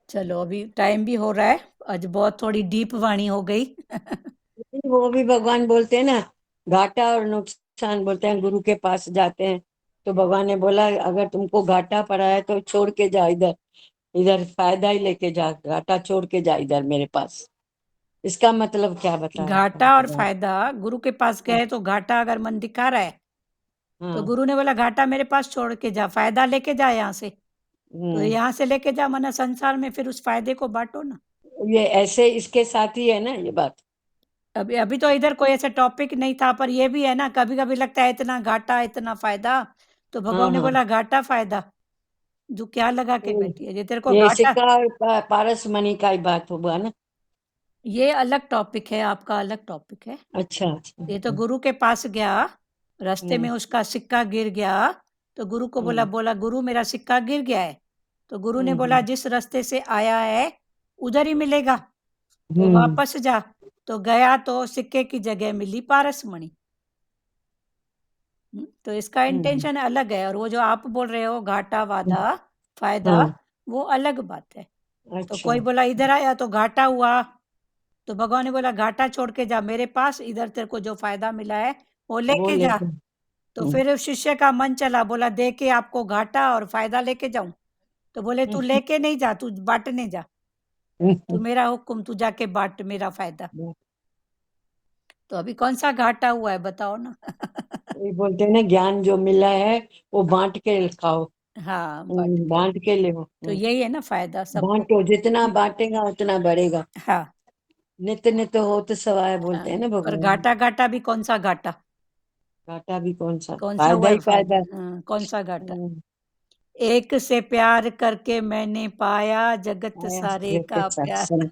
चलो अभी टाइम भी हो रहा है, आज बहुत थोड़ी डीप वाणी हो गई। वो भी भगवान बोलते हैं ना, घाटा और नुकसान बोलते हैं, गुरु के पास जाते हैं तो भगवान ने बोला अगर तुमको घाटा पड़ा है तो छोड़ के जा, इधर इधर फायदा ही लेके जा, घाटा छोड़ के जा इधर मेरे पास। इसका मतलब क्या बताया? घाटा और फायदा, गुरु के पास गए तो घाटा अगर मन दिखा रहा है तो हाँ, गुरु ने बोला घाटा मेरे पास छोड़ के जा, फायदा लेके जा यहाँ से। तो यहाँ से लेके जा, मना संसार में फिर उस फायदे को बांटो ना। ये ऐसे इसके साथ ही है ना ये बात। अभी अभी तो इधर कोई ऐसा टॉपिक नहीं था, पर ये भी है ना, कभी कभी लगता है इतना घाटा इतना फायदा, तो भगवान ने हाँ। बोला घाटा फायदा जो क्या लगा के बैठी है, ये तेरे को ये घाटा। सिक्का और पारस मणि का ही बात होगा ना। ये अलग टॉपिक है, आपका अलग टॉपिक है। अच्छा अच्छा। ये तो गुरु के पास गया, रास्ते में उसका सिक्का गिर गया, तो गुरु को बोला गुरु मेरा सिक्का गिर गया है। तो गुरु ने बोला जिस रास्ते से आया है उधर ही मिलेगा, तो वापस जा। तो गया तो सिक्के की जगह मिली पारसमणि। तो इसका इंटेंशन अलग है, और वो जो आप बोल रहे हो घाटा वादा फायदा, वो अलग बात है। तो कोई बोला इधर आया तो घाटा हुआ, तो भगवान ने बोला घाटा छोड़ के जा मेरे पास, इधर तेरे को जो फायदा मिला है वो लेके जा। तो फिर शिष्य का मन चला, बोला दे के आपको घाटा और फायदा लेके जाऊं? तो बोले तू लेके नहीं जा, तू बांटने जा, तू मेरा हुक्म, तू जाके बांट मेरा फायदा। तो अभी कौन सा घाटा हुआ है बताओ ना। ये बोलते हैं ना ज्ञान जो मिला है वो बांट के खाओ। हाँ, बांट के ले। तो यही है ना फायदा सबको। बांटो, जितना बांटेगा उतना बढ़ेगा। हाँ, नित्य नित्य होत सवाय बोलते हैं ना पर भगवान। घाटा घाटा भी कौन सा घाटा, घाटा भी कौन सा, कौन सा फायदा हुआ ही है फायदा। हाँ, कौन सा घाटा। एक से प्यार करके मैंने पाया जगत आया सारे का जगत प्यार। सत्संग।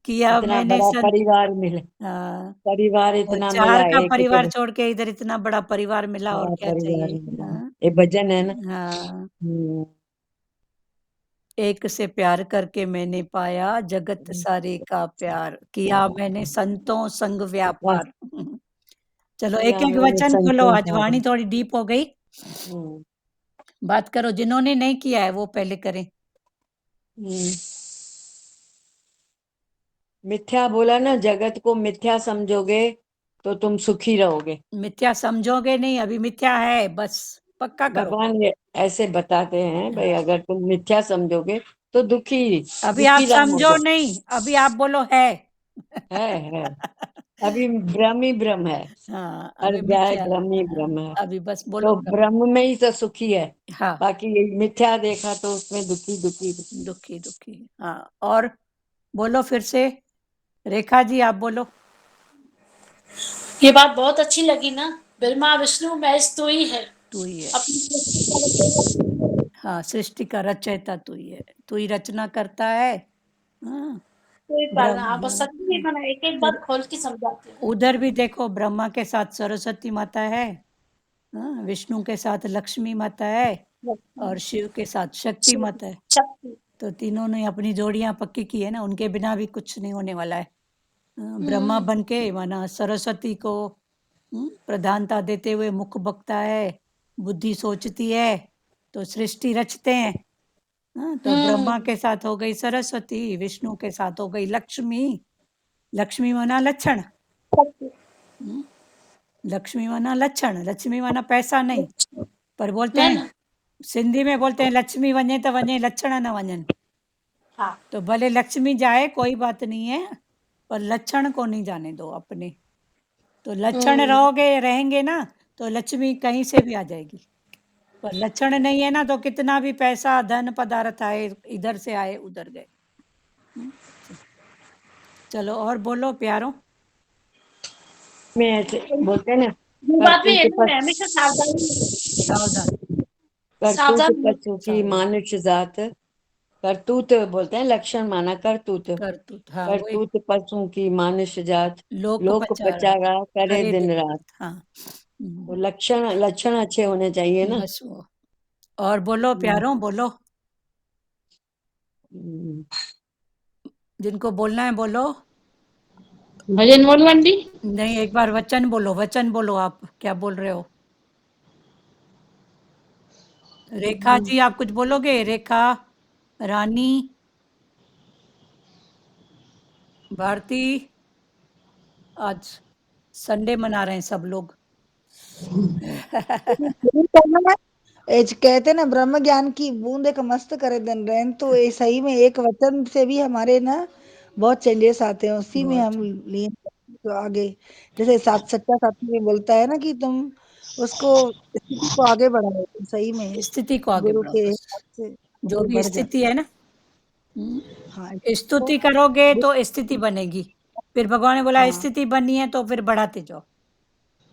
किया इतना मैंने बड़ा परिवार मिले, हाँ, परिवार वो इतना मिला, 4 का एक परिवार तो छोड़ के इधर इतना बड़ा परिवार मिला, और बड़ा क्या परिवार चाहिए। मिला। हाँ, ये भजन है ना। हाँ। हम्म, एक से प्यार करके मैंने पाया जगत सारे का प्यार, किया मैंने संतों संग व्यापार। चलो एक किया एक मैंने वचन खोलो, संतों आज का। वाणी थोड़ी डीप हो गई। हम्म, बात करो, जिन्होंने नहीं किया है वो पहले करें। हम्म। मिथ्या बोला ना, जगत को मिथ्या समझोगे तो तुम सुखी रहोगे। मिथ्या समझोगे नहीं, अभी मिथ्या है, बस पक्का करो। भगवान ये ऐसे बताते हैं भाई, अगर तुम मिथ्या समझोगे तो दुखी अभी आप दुखी समझो रहोगे। नहीं, अभी आप बोलो है। है अभी ब्रह्म ही ब्रह्म है। हाँ, हर अभी जाए मिथ्या। ब्रह्म ही ब्रह्म है। अभी बस बोलो तो ब्रह्म में ही तो सुखी है। हाँ, बाकी ये मिथ्या देखा तो उसमें दुखी दुखी दुखी। दुखी दुखी। हाँ, और बोलो फिर से, रेखा जी आप बोलो। ये बात बहुत अच्छी लगी ना, ब्रह्मा विष्णु महेश तू ही है, तू ही है, अपनी सृष्टि का रचयिता। हाँ, सृष्टि का रचयिता तू ही है, तू ही रचना करता है। हाँ, कोई बात हाँ, बस सच में मना एक एक बात फिर खोल के समझाते हैं। उधर भी देखो, ब्रह्मा के साथ सरस्वती माता है, हाँ, विष्णु के साथ लक्ष्मी माता है, और शिव के साथ शक्ति माता है। शक्ति। तो तीनों ने अपनी जोड़ियां पक्की की है ना, उनके बिना भी कुछ नहीं होने वाला है। ब्रह्मा बन के माना सरस्वती को प्रधानता देते हुए मुख बकता है, बुद्धि सोचती है, तो सृष्टि रचते हैं। तो ब्रह्मा के साथ हो गई सरस्वती, विष्णु के साथ हो गई लक्ष्मी। लक्ष्मी माना लक्षण, लक्ष्मी माना लक्षण, लक्ष्मी माना पैसा नहीं, पर बोलते हैं सिंधी में बोलते हैं लक्ष्मी वने तो वने, लक्षण न वञन। हाँ। तो भले लक्ष्मी जाए कोई बात नहीं है, पर लक्षण को नहीं जाने दो अपने। तो लक्षण रहोगे रहेंगे ना तो लक्ष्मी कहीं से भी आ जाएगी, पर लक्षण नहीं है ना तो कितना भी पैसा धन पदार्थ आए, इधर से आए उधर गए। चलो और बोलो प्यारो। में ऐसे बोलते हैं ना, ये बात भी है करतूत ना, हमेशा सावधानी सावधान, करतूत सावधान पशु की मानुष जात, करतूत बोलते हैं, लक्षण माना करतूत। करतूत, हाँ वही करतूत पशु की मानुष जात, लोक लोक पचारा पचारा करे करे दिन दिन रात। रात, हाँ तो लक्षण लक्षण अच्छे होने चाहिए ना। बस वो। और बोलो प्यारों, बोलो हम्म। जिनको बोलना है बोलो। भजन बोल बंटी। नहीं, एक बार वचन बोलो, वचन बोलो। आप क्या बोल रहे हो? रेखा जी, आप कुछ बोलोगे? रेखा, रानी, भारती, आज संडे मना रहे हैं सब लोग। शुरू करना है। कहते ना ब्रह्म ज्ञान की बूंद एक मस्त करे दिन रैन, तो ये सही में एक वचन से भी हमारे ना बहुत चेंजेस आते हैं, उसी में बहुत हम लिए तो आगे। जैसे सच्चा साथी में बोलता है ना कि तुम उसको स्थिति को आगे बढ़ाओ, तो सही में स्थिति को आगे गुरु बढ़ाओ के बस। हिसाब से जो आगे भी बढ़ स्थिति जाते है हैं। ना, हाँ स्तुति करोगे तो स्थिति बनेगी। फिर भगवान ने बोला हाँ स्थिति बनी है तो फिर बढ़ाते जाओ।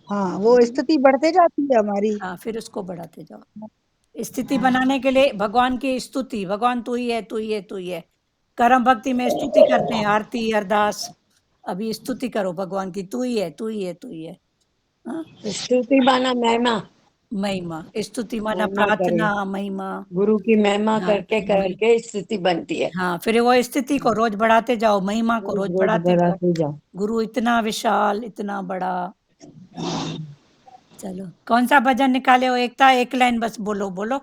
हाँ, वो स्थिति बढ़ते जाती है हमारी। हाँ, फिर उसको बढ़ाते जाओ। स्थिति बनाने के लिए भगवान की स्तुति, भगवान तू ही है, तू ही है, तू ही है। कर्म भक्ति में स्तुति करते हैं, आरती अरदास। अभी स्तुति करो भगवान की, तू ही है, तू ही है, तू ही है। हाँ, स्तुति माना महिमा, महिमा, स्तुति माना महिमा करे, प्रार्थना, महिमा। गुरु की महिमा हाँ, करके करके स्थिति बनती है। हाँ, फिर वो स्थिति को रोज बढ़ाते जाओ, महिमा को रोज रोज रोज बढ़ाते जाओ। बढ़ाते जाओ। गुरु इतना विशाल, इतना बड़ा। हाँ, चलो कौन सा भजन निकाले हो? एकता, एक लाइन बस बोलो, बोलो।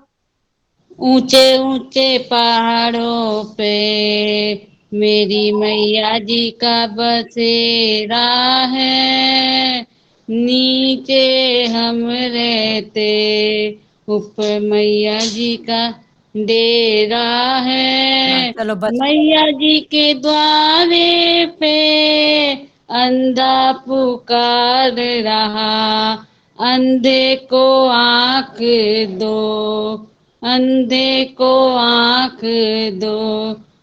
ऊंचे ऊंचे पहाड़ों पे मेरी मैया जी का बसेरा है, नीचे हम रहते ऊपर मैया जी का डेरा हाँ, है। चलो बस। मैया जी के द्वारे पे अंधा पुकार रहा, अंधे को आंख दो, अंधे को आंख दो,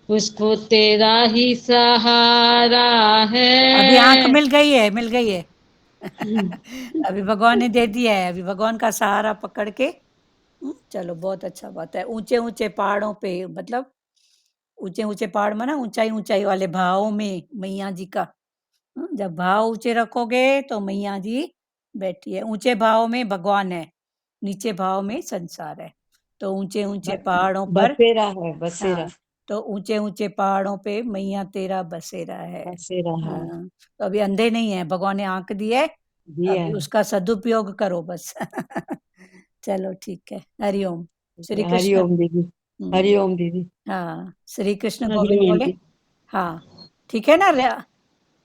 उसको तेरा ही सहारा अभी आंख है। मिल गई है, मिल गई है। अभी भगवान ने दे दिया है, अभी भगवान का सहारा पकड़ के। चलो बहुत अच्छा बात है। ऊंचे ऊंचे पहाड़ों पे मतलब ऊंचे ऊंचे पहाड़ में ना, ऊंचाई ऊंचाई वाले भावों में मैया जी का। जब भाव ऊंचे रखोगे तो मैया जी बैठी है। ऊंचे भाव में भगवान है, नीचे भाव में संसार है। तो ऊंचे ऊंचे पहाड़ों पर, बसेरा है, बसेरा, हाँ, तो ऊंचे ऊंचे पहाड़ों पे मैया तेरा बसेरा है। बसेरा है, हाँ, तो अभी अंधे नहीं है, भगवान ने आंख दी है, दिया अभी है। उसका सदुपयोग करो बस। चलो ठीक है। हरिओम। श्री कृष्ण। हरिओम दीदी, हम्म, हरिओम दीदी। हाँ, श्री कृष्ण गोविंद हरिओम बोले। जी। हाँ, ठीक है ना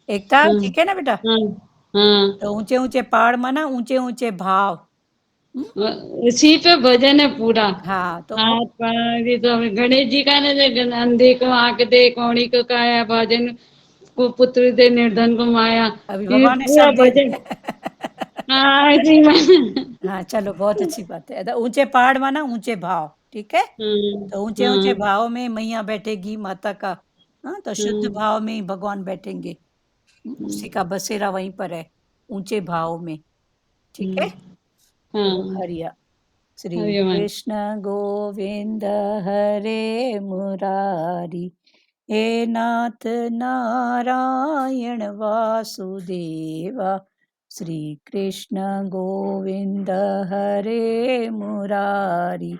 एकता, हाँ ठीक है ना बेटा? हाँ हाँ, तो ऊंचे ऊंचे पहाड़ माना ऊंचे ऊंचे भाव। इसी पे भजन है पूरा। हाँ, तो हाथ पैर ये तो गणेश जी का ना, जो अंधे को आंख दे, कौड़ी को काया, भजन को पुत्र दे, निर्धन को माया, अभी ये भगवान ने पूरा सब दे भजन। दिया। हाँ ऐसे ही हाँ, चलो बहुत अच्छी बात है। तो ऊंचे पहाड़ माना ऊंचे भाव, ठीक है। तो ऊंचे ऊंचे हाँ भाव में मैया बैठेगी, माता का। हाँ, तो शुद्ध भाव में ही भगवान बैठेंगे। उसी का बसेरा वहीं पर है, ऊंचे भाव में। ठीक है। चलो हाँ, हरिया। श्री हरिओम। कृष्ण गोविंद हरे मुरारी, हे नाथ नारायण वासुदेवा। श्री कृष्ण गोविंद हरे मुरारी,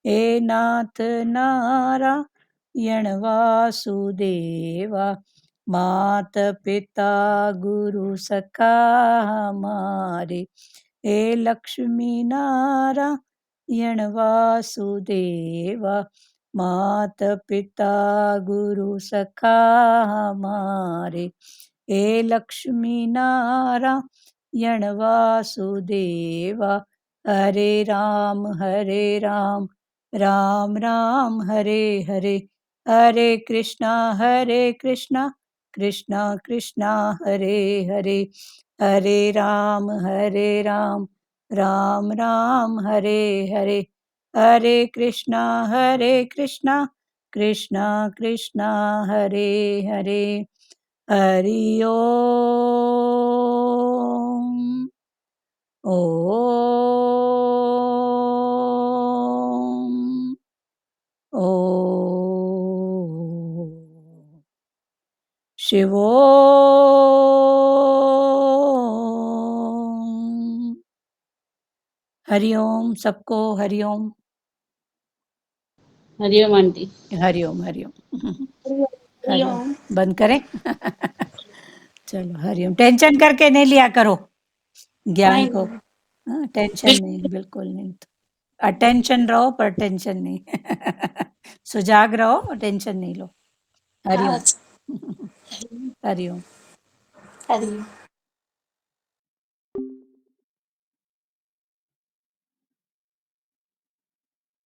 हे नाथ नारायण वासुदेवा। मात पिता गुरु सखा हमारे, हे लक्ष्मी नारायण वासुदेवा। मात पिता गुरु सखा हमारे, हे लक्ष्मी नारायण वासुदेवा। हरे राम, राम राम हरे हरे, हरे कृष्णा, कृष्णा कृष्णा हरे हरे। हरे राम, राम राम हरे हरे। हरे कृष्णा, कृष्णा कृष्णा हरे हरे। हरि ओम। ओम। ओम। शिवोम। हरिओम सबको, हरिओम। हरिओम आंटी। हरिओम हरिओम। हरिओम, हरिओम। बंद करें। चलो हरिओम। टेंशन करके नहीं लिया करो ज्ञान नहीं, को। हाँ, टेंशन नहीं, बिल्कुल नहीं। अटेंशन रहो पर टेंशन नहीं। सुजाग रहो और टेंशन नहीं लो। हरिओम। आज हरिओम। हरिओम।